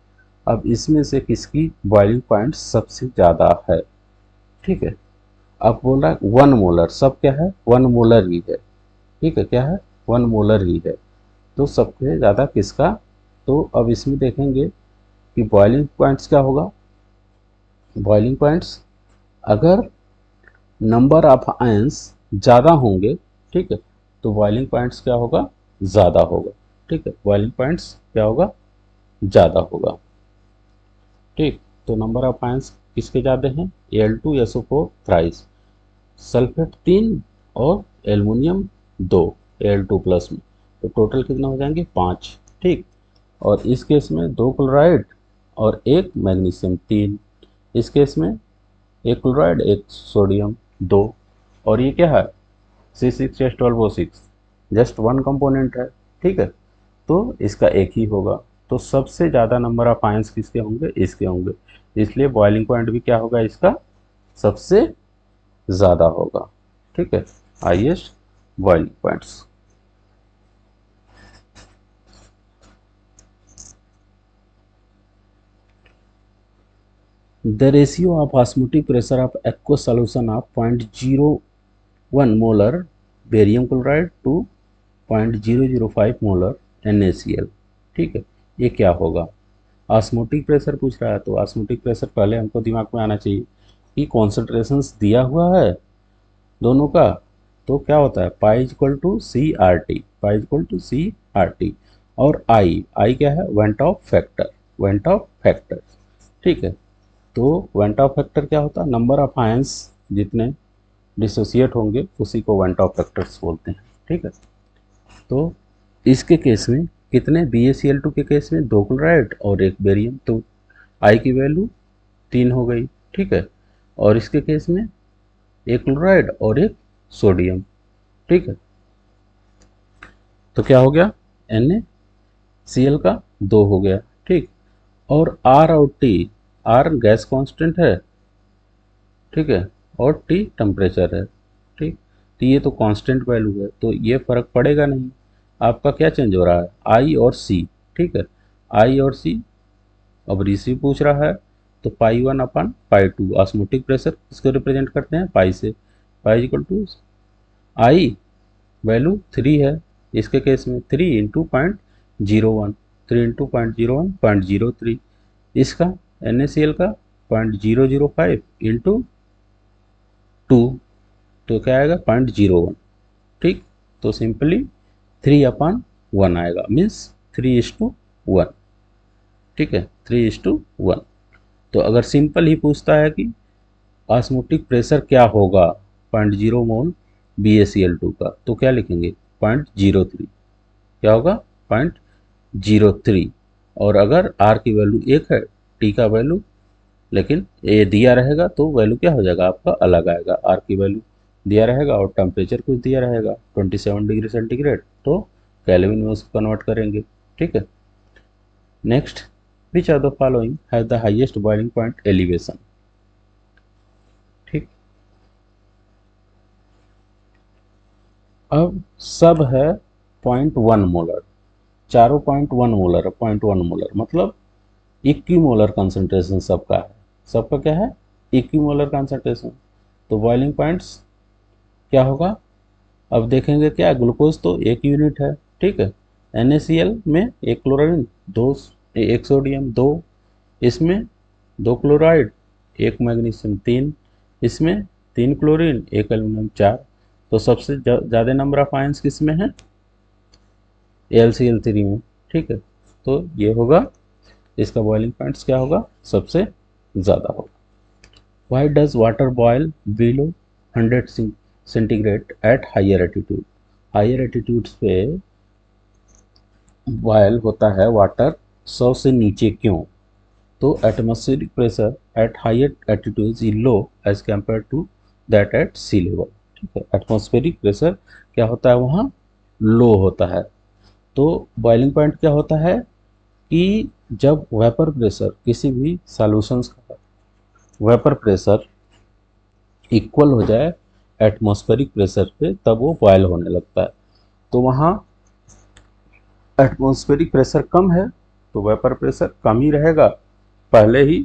अब इसमें से किसकी बॉइलिंग पॉइंट सबसे ज़्यादा है। ठीक है, अब बोल रहा है 1 मोलर, सब क्या है 1 मोलर ही है। ठीक है, क्या है 1 मोलर ही है, तो सबसे ज़्यादा किसका। तो अब इसमें देखेंगे कि बॉइलिंग पॉइंट्स क्या होगा, बॉइलिंग पॉइंट्स अगर नंबर ऑफ आयंस ज़्यादा होंगे, ठीक है, तो बॉइलिंग पॉइंट्स क्या होगा, ज़्यादा होगा। ठीक है, बॉइलिंग पॉइंट्स क्या होगा, ज़्यादा होगा। ठीक, तो नंबर ऑफ आयंस किसके ज़्यादा हैं, Al2SO4 थ्राइस, सल्फेट 3 और एल्युमिनियम 2 Al2 प्लस में, तो टोटल कितना हो जाएंगे 5। ठीक, और इस केस में 2 क्लोराइड और 1 मैग्नीशियम 3, इस केस में 1 क्लोराइड 1 सोडियम 2, और ये क्या है C6H12O6 जस्ट 1 कंपोनेंट है। ठीक है, तो इसका एक ही होगा, तो सबसे ज़्यादा नंबर ऑफ आयंस किसके होंगे, इसके होंगे, इसलिए बॉइलिंग पॉइंट भी क्या होगा इसका सबसे ज़्यादा होगा। ठीक है, highest boiling points. The ratio of osmotic pressure of aqueous solution of 0.01 molar barium chloride to 0.005 molar NaCl। ठीक है, ये क्या होगा? ऑस्मोटिक प्रेशर पूछ रहा है, तो ऑस्मोटिक प्रेशर पहले हमको दिमाग में आना चाहिए कि कॉन्सेंट्रेशंस दिया हुआ है दोनों का, तो क्या होता है, pi equal to C R T, pi equal to C R T. और आई क्या है, van't Hoff factor, van't Hoff factor. ठीक है, तो वेंट ऑफ फैक्टर क्या होता है, नंबर ऑफ आयंस जितने डिसोसिएट होंगे उसी को वेंट ऑफ फैक्टर्स बोलते हैं। ठीक है, तो इसके केस में कितने, BaCl2 के केस में 2 क्लोराइड और 1 बेरियम, तो आई की वैल्यू 3 हो गई। ठीक है, और इसके केस में 1 क्लोराइड और 1 सोडियम। ठीक है, तो क्या हो गया, NaCl का 2 हो गया। ठीक, और R और T, R गैस कांस्टेंट है, ठीक है, और T टेम्परेचर है। ठीक, तो ये तो कांस्टेंट वैल्यू है, तो ये फर्क पड़ेगा नहीं। आपका क्या चेंज हो रहा है, आई और सी। ठीक है, आई और सी। अब रीसी पूछ रहा है, तो pi 1 upon pi 2, osmotic pressure इसको रिप्रेजेंट करते हैं पाई से, pi equal to i value 3 है, इसके केस में 3 इंटू 0.01, 3 इंटू 0.01 0.03, इसका NaCl का 0.005 इंटू 2, तो क्या आएगा 0.01। ठीक, तो सिंपली 3/1 आएगा, मीन्स 3:1। ठीक है, 3:1। तो अगर सिंपल ही पूछता है कि ऑस्मोटिक प्रेशर क्या होगा 0.0 मोल BaCl2 का, तो क्या लिखेंगे 0.03, क्या होगा 0.03। और अगर R की वैल्यू 1 है, T का वैल्यू लेकिन ये दिया रहेगा, तो वैल्यू क्या हो जाएगा आपका, अलग आएगा। R की वैल्यू दिया रहेगा और टेम्परेचर कुछ दिया रहेगा 27 डिग्री सेंटीग्रेड, तो केल्विन में उसको कन्वर्ट करेंगे। ठीक है, next, which are the following have the highest boiling point elevation. ठीक, अब सब है 0.1 मोलर, चारों 0.1 मोलर है, 0.1 मोलर मतलब इक्विमोलर कंसंट्रेशन सबका है, सबका क्या है, इक्विमोलर कंसंट्रेशन। तो बॉइलिंग पॉइंट्स क्या होगा, अब देखेंगे क्या, ग्लूकोज तो 1 यूनिट है। ठीक है, NaCl में 1 क्लोरीन, 2 1 सोडियम, 2 इसमें, 2 क्लोराइड, 1 मैग्नीशियम, 3 इसमें, 3 क्लोरीन, 1 एल्यूमिनियम, 4। तो सबसे ज़्यादा नंबर ऑफ आयंस किस में है, AlCl3 में। ठीक है, तो ये होगा, इसका बॉइलिंग पॉइंट्स क्या होगा, सबसे ज़्यादा होगा। Why does water boil below 100 centigrade at higher attitude, higher attitudes पे बॉयल होता है वाटर 100 से नीचे क्यों, तो atmospheric pressure at higher attitudes is low as compare to that at sea level. ठीक है, एटमॉस्फेरिक प्रेशर क्या होता है वहाँ, लो होता है। तो बॉइलिंग पॉइंट क्या होता है कि जब वेपर प्रेशर किसी भी सॉल्यूशंस का वेपर प्रेशर इक्वल हो जाए एटमॉस्फेरिक प्रेशर पे, तब वो बॉयल होने लगता है। तो वहाँ एटमॉस्फेरिक प्रेशर कम है, तो वेपर प्रेशर कम ही रहेगा, पहले ही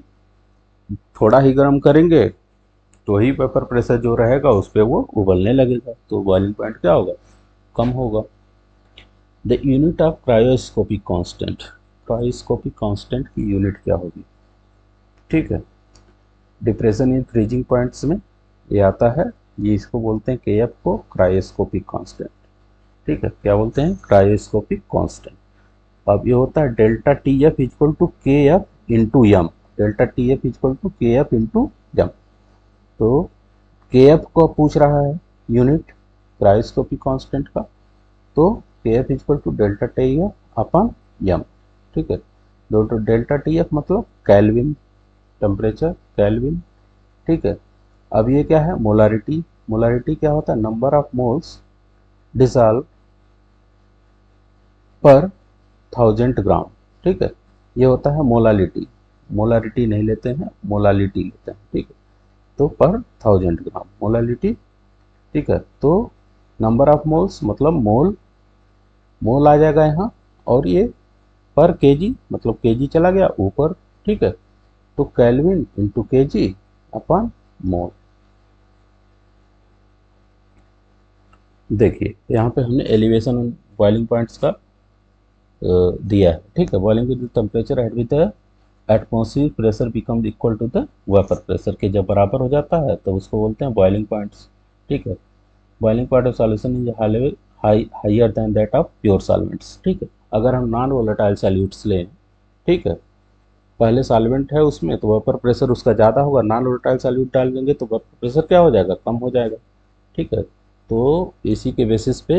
थोड़ा ही गर्म करेंगे तो ही वेपर प्रेशर जो रहेगा उस पर वो उबलने लगेगा, तो बॉइलिंग पॉइंट क्या होगा, कम होगा। The unit of cryoscopic constant, cryoscopic constant की यूनिट क्या होगी। ठीक है, डिप्रेशन इन फ्रीजिंग पॉइंट्स में ये आता है, ये इसको बोलते हैं KF को क्रायोस्कोपिक कांस्टेंट। ठीक है, क्या बोलते हैं, क्रायोस्कोपिक कांस्टेंट। अब ये होता है delta TF equal to KF into m, delta TF equal to KF into m. तो KF को पूछ रहा है यूनिट क्रायोस्कोपिक कांस्टेंट का, तो KF equal to delta TF upon m. ठीक है, तो डेल्टा TF मतलब केल्विन, टेम्परेचर केल्विन। ठीक है, अब ये क्या है, मोलारिटी, मोलारिटी क्या होता है, नंबर ऑफ मोल्स डिसॉल्व पर 1000 ग्राम। ठीक है, ये होता है मोलालिटी, मोलारिटी नहीं लेते हैं, मोलालिटी लेते हैं। ठीक है, तो पर 1000 ग्राम मोलालिटी। ठीक है, तो नंबर ऑफ मोल्स मतलब मोल, मोल आ जाएगा यहाँ, और ये पर केजी मतलब केजी चला गया ऊपर। ठीक है, तो kelvin into KG upon mole. देखिए यहाँ पे हमने एलिवेशन और बॉइलिंग पॉइंट्स का दिया है। ठीक है, boiling with temperature at with atmospheric pressure become equal to the vapour pressure के जब बराबर हो जाता है तो उसको बोलते हैं बॉइलिंग पॉइंट्स। ठीक है, boiling point of solution is higher than that of pure solvents. ठीक है, अगर हम नॉन वोलेटाइल सॉल्यूट्स लें, ठीक है, पहले सॉल्वेंट है उसमें तो वेपर प्रेशर उसका ज़्यादा होगा, नॉन वोलेटाइल सॉल्यूट डाल देंगे तो वेपर प्रेशर क्या हो जाएगा, कम हो जाएगा। ठीक है, तो इसी के बेसिस पे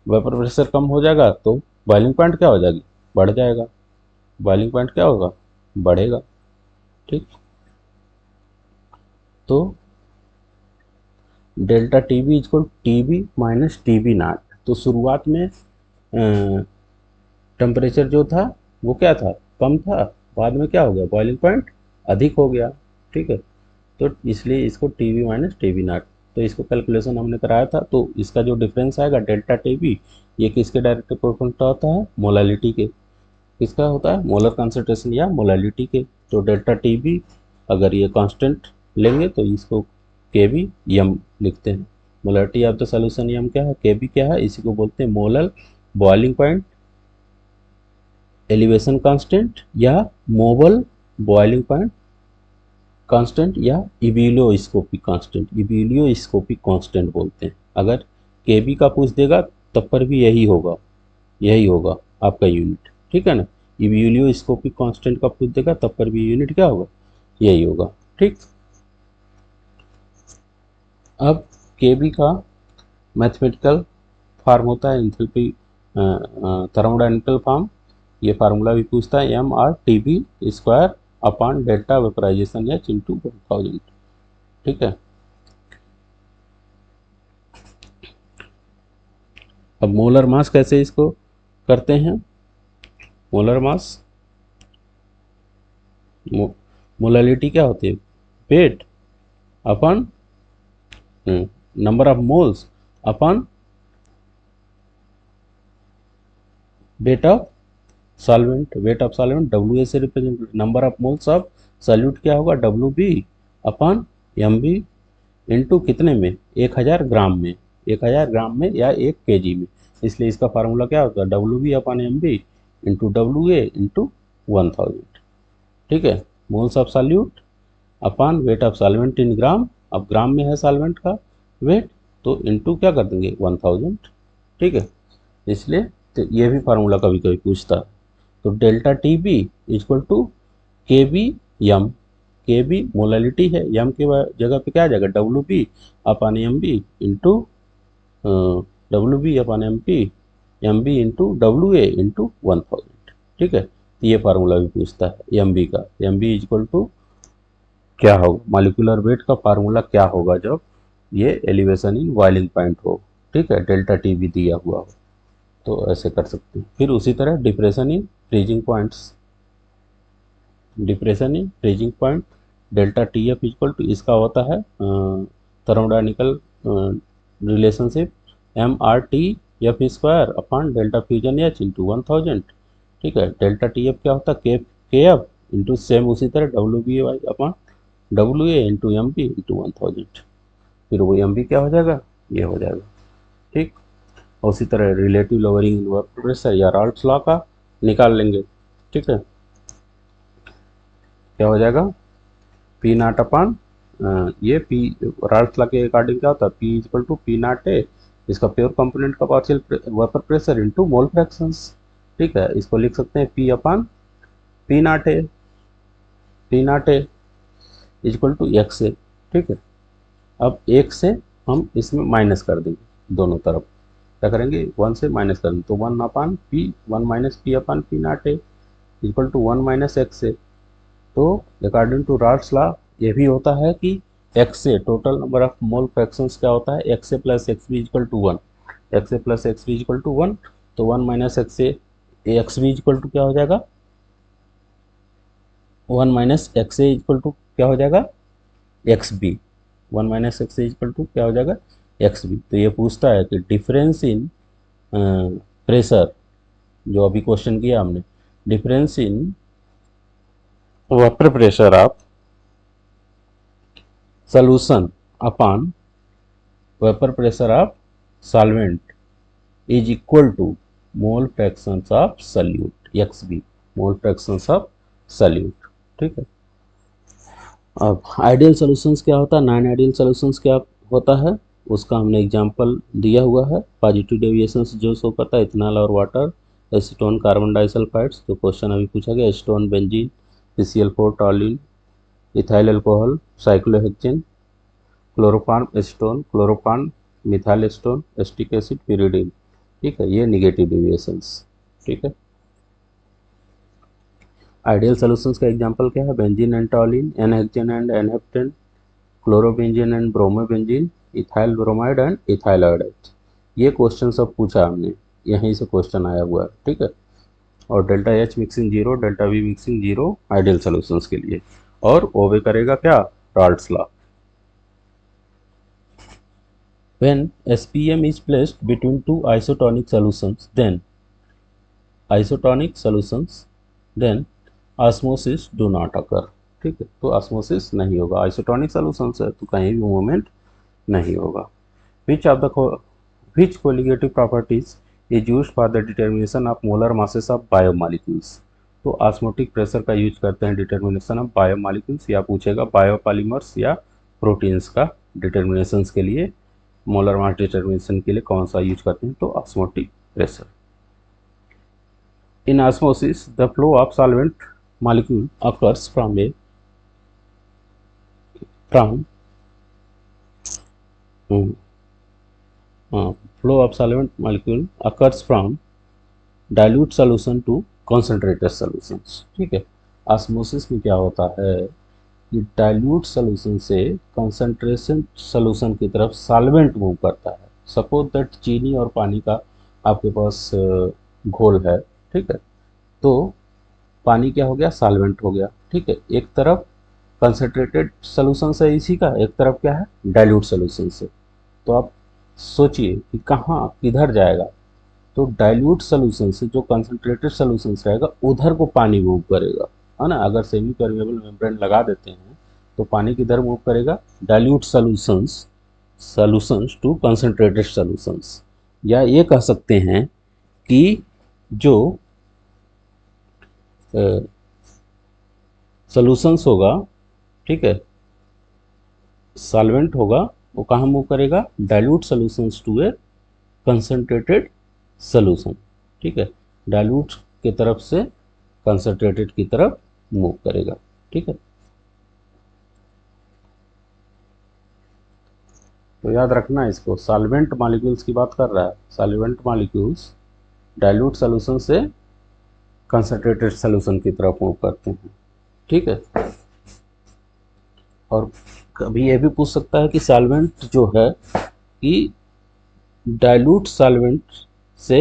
वेपर प्रेशर कम हो जाएगा तो बॉइलिंग पॉइंट क्या हो जाएगी, बढ़ जाएगा। बॉइलिंग पॉइंट क्या होगा, बढ़ेगा। ठीक, तो delta T B equal T B minus T B naught. तो शुरुआत में टेम्परेचर जो था वो क्या था, कम था, बाद में क्या हो गया, बॉइलिंग पॉइंट अधिक हो गया। ठीक है, तो इसलिए इसको T B minus T B naught, तो इसको कैलकुलेशन हमने कराया था, तो इसका जो डिफरेंस आएगा डेल्टा टी बी, ये किसके डायरेक्ट प्रोपोर्शनल होता है, मोलालिटी के। किसका होता है, मोलर कंसंट्रेशन या मोलालिटी के। तो डेल्टा टी बी अगर ये कांस्टेंट लेंगे तो इसको के बी यम लिखते हैं। मोलालिटी ऑफ द सॉल्यूशन यम क्या है, के बी क्या है, इसी को बोलते हैं molar boiling point elevation constant या मोबल बॉइलिंग पॉइंट कांस्टेंट या इबिलियोस्कोपिक कांस्टेंट, इबिलियोस्कोपिक कांस्टेंट बोलते हैं। अगर के बी का पूछ देगा तब पर भी यही होगा, यही होगा आपका यूनिट। ठीक है ना, इबिलियोस्कोपिक कांस्टेंट का पूछ देगा तब पर भी यूनिट क्या होगा, यही होगा। ठीक, अब के बी का मैथमेटिकल फार्म होता है एंथैल्पी थर्मोडायनेमिकल फॉर्म। ये फार्मूला भी पूछता है, M R T B square upon delta vaporisation H into 1000। ठीक है, अब मोलर मास कैसे इसको करते हैं, मोलर मास मोलालिटी क्या होती है, weight upon number of moles upon weight of solvent, weight of solvent W A से represent, number of moles of solute क्या होगा, W B upon M B into कितने में, 1000 ग्राम में, 1000 ग्राम में या 1 केजी में। इसलिए इसका फार्मूला क्या होता है, W B upon M B into W A into 1000। ठीक है, moles of solute upon weight of solvent in gram, अब ग्राम में है सॉल्वेंट का वेट तो इंटू क्या कर देंगे 1000। ठीक है, इसलिए तो ये भी फार्मूला कभी कभी पूछता है। तो delta T B equal to K B m, K B molality है, यम के जगह पे क्या आ जाएगा, W B upon M B into W B upon M B into W A into 1000। ठीक है, तो ये फार्मूला भी पूछता है एम बी का, एम बी इक्वल टू क्या होगा, मॉलिक्यूलर वेट का फार्मूला क्या होगा जब ये एलिवेशन इन बॉइलिंग पॉइंट हो। ठीक है, डेल्टा टी बी दिया हुआ हो तो ऐसे कर सकते हैं। फिर उसी तरह depression in freezing points, depression in freezing point delta T F equal to इसका होता है thermodynamical relationship M R T F square upon delta fusion H into 1000। ठीक है, डेल्टा टी एफ क्या होता है, के एफ इंटू सेम उसी तरह W B Y upon W A into M B into 1000। फिर वो एम बी क्या हो जाएगा, ये हो जाएगा। ठीक, उसी तरह relative lowering in work pressure या राल्ट्स लॉ का निकाल लेंगे। ठीक है, क्या हो जाएगा, पी नाट अपान ये पी राल्ट्स लॉ के अकॉर्डिंग क्या होता है, P equal to P naught A, इसका प्योर कंपोनेंट का partial vapour pressure into mole fractions. ठीक है, इसको लिख सकते हैं P upon P naught A, P naught A equal to X A. ठीक है, अब एक से हम इसमें माइनस कर देंगे दोनों तरफ, क्या करेंगे, 1 से माइनस कर देंगे तो 1 upon P, 1 minus P upon P naught A equal to 1 minus X A. तो अकॉर्डिंग टू राल्ट्स लॉ ये भी होता है कि X A total number of mole fractions क्या होता है, X A plus X B equal to 1, X A plus X B equal to 1, तो 1 minus X A X B equal to क्या हो जाएगा, 1 minus X A equal to क्या हो जाएगा, X B, 1 minus X is equal to क्या हो जाएगा एक्स बी। तो ये पूछता है कि डिफरेंस इन प्रेशर, जो अभी क्वेश्चन किया हमने, difference in water pressure of solution upon vapor pressure of solvent is equal to mole fractions of solute xb, mole fractions of solute। ठीक है। अब आइडियल सॉल्यूशंस क्या होता है, नॉन आइडियल सॉल्यूशंस क्या होता है, उसका हमने एग्जांपल दिया हुआ है। पॉजिटिव डेविएशंस जो शो करता है इथेनॉल और वाटर, एसीटोन कार्बन डाइसल्फाइड्स, जो क्वेश्चन अभी पूछा गया, acetone benzene, PCl4 टॉलिन, ethyl alcohol, cyclohexane, chloroform acetone, chloroform methyl acetone, acetic acid, pyridine। ठीक है, ये निगेटिव डेविएशंस। ठीक है। आइडियल सॉल्यूशंस का एग्जांपल क्या है, benzene and टॉलिन, N-hexane and n-heptane, chlorobenzene and bromobenzene, ethyl bromide and ethyl iodide. ये क्वेश्चन सब पूछा हमने, यहीं से क्वेश्चन आया हुआ है। ठीक है। और delta H mixing zero, delta we mixing zero ideal solutions के लिए। और ओबे करेगा क्या, राल्ट्स law. When SPM is placed between two isotonic solutions, then osmosis do not occur। ठीक है, तो osmosis नहीं होगा, आइसोटोनिक सॉल्यूशंस है तो कहीं भी मूवमेंट नहीं होगा। which colligative properties is used for the determination of molar masses of biomolecules। तो ऑस्मोटिक प्रेशर का यूज करते हैं डिटर्मिनेशन ऑफ बायोमॉलिक्यूल्स, या पूछेगा बायोपॉलीमर्स या प्रोटीन्स का डिटर्मिनेशंस के लिए, मोलर मास डिटर्मिनेशन के लिए कौन सा यूज करते हैं, तो osmotic pressure. In osmosis the flow of solvent molecule occurs from flow of solvent molecule occurs from dilute solution to concentrated solutions। ठीक है। ऑस्मोसिस में क्या होता है कि डाइल्यूट सोल्यूशन से कंसंट्रेशन सोल्यूशन की तरफ सॉल्वेंट मूव करता है। सपोज दैट चीनी और पानी का आपके पास घोल है। ठीक है, तो पानी क्या हो गया, सॉल्वेंट हो गया। ठीक है, एक तरफ कंसंट्रेटेड सोल्यूशन से इसी का, एक तरफ क्या है, डाइल्यूट सोल्यूशन से। तो आप सोचिए कि कहाँ किधर जाएगा, तो डाइल्यूट सोल्यूशन से जो कंसंट्रेटेड सोल्यूशन रहेगा उधर को पानी मूव करेगा, है ना। अगर सेमी परमेबल मेम्ब्रेन लगा देते हैं तो पानी किधर मूव करेगा, dilute solutions to concentrated solutions. या ये कह सकते हैं कि जो सॉल्यूशंस होगा, ठीक है, सॉल्वेंट होगा, वो कहाँ मूव करेगा, dilute solutions to a concentrated solution. ठीक है, डाइल्यूट की तरफ से कंसंट्रेटेड की तरफ मूव करेगा। ठीक है, तो याद रखना इसको, सॉल्वेंट मॉलिक्यूल्स की बात कर रहा है। सॉल्वेंट मॉलिक्यूल्स डाइल्यूट सॉल्यूशन से कंसंट्रेटेड सॉल्यूशन की तरफ मूव करते हैं। ठीक है, और कभी ये भी पूछ सकता है कि सॉल्वेंट जो है कि डाइल्यूट सॉल्वेंट से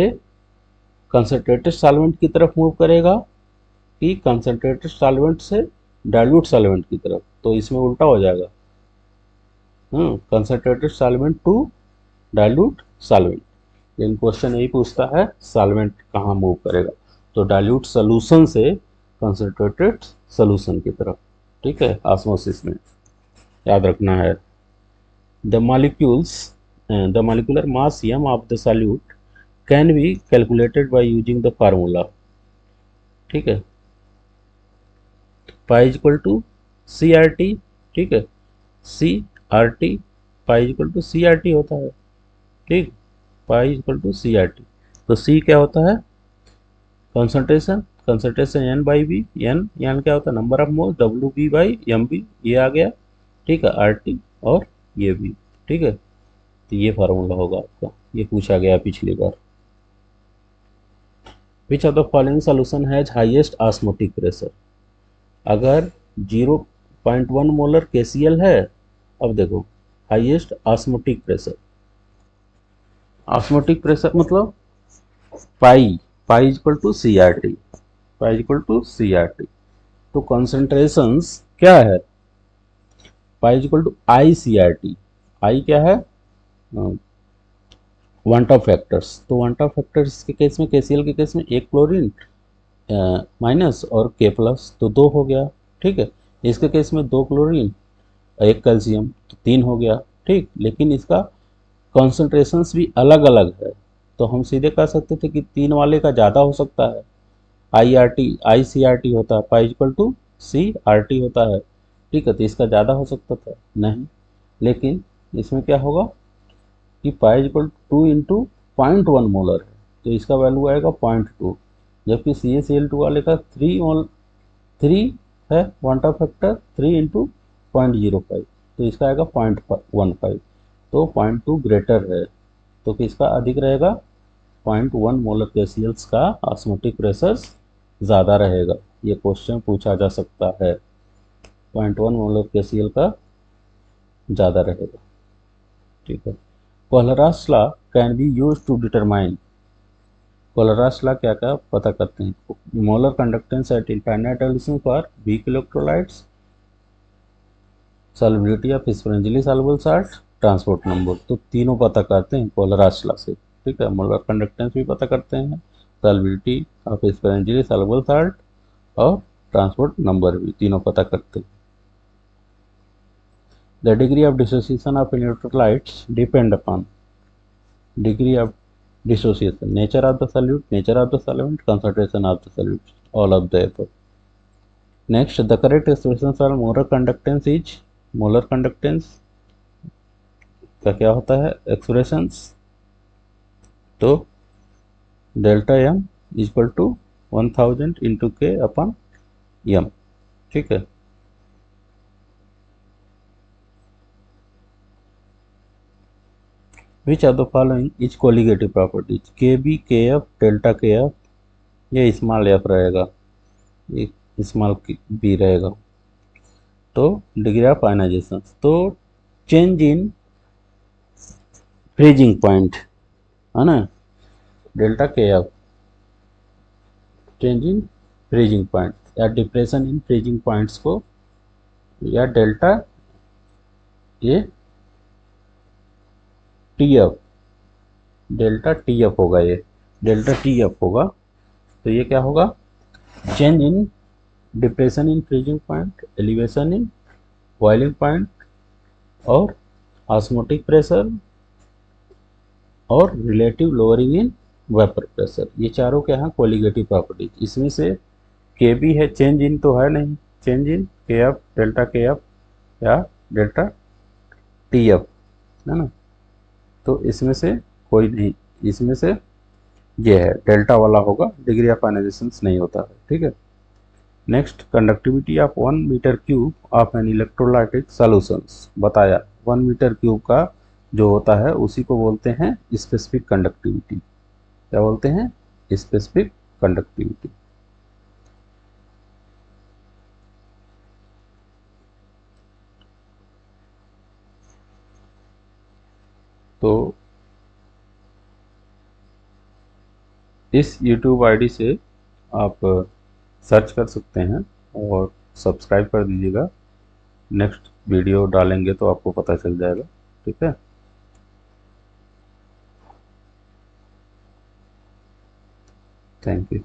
कंसंट्रेटेड सॉल्वेंट की तरफ मूव करेगा कि कंसंट्रेटेड सॉल्वेंट से डाइल्यूट सॉल्वेंट की तरफ, तो इसमें उल्टा हो जाएगा, concentrated solvent to dilute solvent. लेकिन क्वेश्चन यही पूछता है सॉल्वेंट कहाँ मूव करेगा, तो डाइल्यूट सॉल्यूशन से कंसंट्रेटेड सॉल्यूशन की तरफ। ठीक है, ऑस्मोसिस में याद रखना है। The molecular mass m of the solute can be calculated by using the formula। ठीक है, pi equal to C R T. ठीक है, C R T, pi equal to C R T होता है। ठीक, pi equal to C R T. तो सी क्या होता है, concentration N by B, N क्या होता है, number of mole, W B by M B, ये आ गया। ठीक है, आर टी और ये भी। ठीक है, तो ये फार्मूला होगा आपका, ये पूछा गया पिछली बार। Which of the following solution has highest osmotic pressure. अगर 0.1 मोलर KCl है, अब देखो highest osmotic pressure, osmotic pressure मतलब pi equal to C R T, pi equal to C R T. तो कॉन्सेंट्रेशंस क्या है, pi is equal to i C R T. I क्या है, वन टॉप फैक्टर्स। तो वन टॉप फैक्टर्स के केस में, KCl के केस में एक क्लोरीन माइनस और K प्लस, तो 2 हो गया। ठीक है, इसके केस में 2 क्लोरीन एक कैल्शियम, तो 3 हो गया। ठीक, लेकिन इसका कॉन्सेंट्रेशंस भी अलग अलग है, तो हम सीधे कह सकते थे कि 3 वाले का ज़्यादा हो सकता है, ICRT होता है, पाई इक्वल टू CRT होता है। ठीक है, तो इसका ज़्यादा हो सकता था, नहीं। लेकिन इसमें क्या होगा कि पाई इक्वल टू इंटू 0.1 मोलर है, तो इसका वैल्यू आएगा 0.2, जबकि CaCl2 वाले का 3 है, वन टॉप फैक्टर 3 इंटू 0.05, तो इसका आएगा 0.15, तो 0.2 ग्रेटर है, तो किसका अधिक रहेगा, 0.1 मोलर KCl का ऑस्मोटिक प्रेशर ज़्यादा रहेगा। ये क्वेश्चन पूछा जा सकता है, 0.1 मोलर KCl का ज़्यादा रहेगा। ठीक है, Kohlrausch law can be use to determine, Kohlrausch law क्या क्या पता करते हैं, molar conductance at infinite solution for weak electrolytes, solubility of sparingly soluble salt, transport number, तो तीनों पता करते हैं कोलरास लॉ से। ठीक है, मोलर कंडक्टेंस भी पता करते हैं, solubility of sparingly soluble salt और ट्रांसपोर्ट नंबर भी तीनों पता करते हैं। The degree of dissociation of electrolytes depend upon, degree of dissociation, nature of the solute, nature of the solvent, concentration of the solute, all of the above. Next, the correct expression for molar conductance is, molar conductance का क्या होता है एक्सप्रेशंस, तो delta m equal to 1000 into K upon m। ठीक है, which of the following is colligative properties, KB KF delta KF, ये स्मॉल f रहेगा, ये स्मॉल b रहेगा। तो डिग्री ऑफ आयनाइजेशन, तो चेंज इन फ्रीजिंग पॉइंट है ना, delta KF, change in freezing point या डिप्रेशन इन फ्रीजिंग पॉइंट्स को, या डेल्टा ये TF, डेल्टा TF होगा, ये डेल्टा TF होगा, तो ये क्या होगा, change in depression in freezing point, elevation in boiling point और ऑस्मोटिक प्रेशर और रिलेटिव लोअरिंग इन वेपर प्रेशर, ये चारों क्या हैं कोलिगेटिव प्रॉपर्टीज। इसमें से KB है, चेंज इन तो है नहीं, change in KF delta KF या डेल्टा TF है ना, तो इसमें से कोई नहीं, इसमें से ये है डेल्टा वाला होगा, डिग्री ऑफ आयनाइजेशन नहीं होता है। ठीक है, next, conductivity of 1 metre cube of an electrolytic solutions बताया, 1 मीटर क्यूब का जो होता है उसी को बोलते हैं स्पेसिफिक कंडक्टिविटी। क्या बोलते हैं, स्पेसिफिक कंडक्टिविटी। तो इस YouTube ID से आप सर्च कर सकते हैं और सब्सक्राइब कर दीजिएगा, नेक्स्ट वीडियो डालेंगे तो आपको पता चल जाएगा। ठीक है, थैंक यू।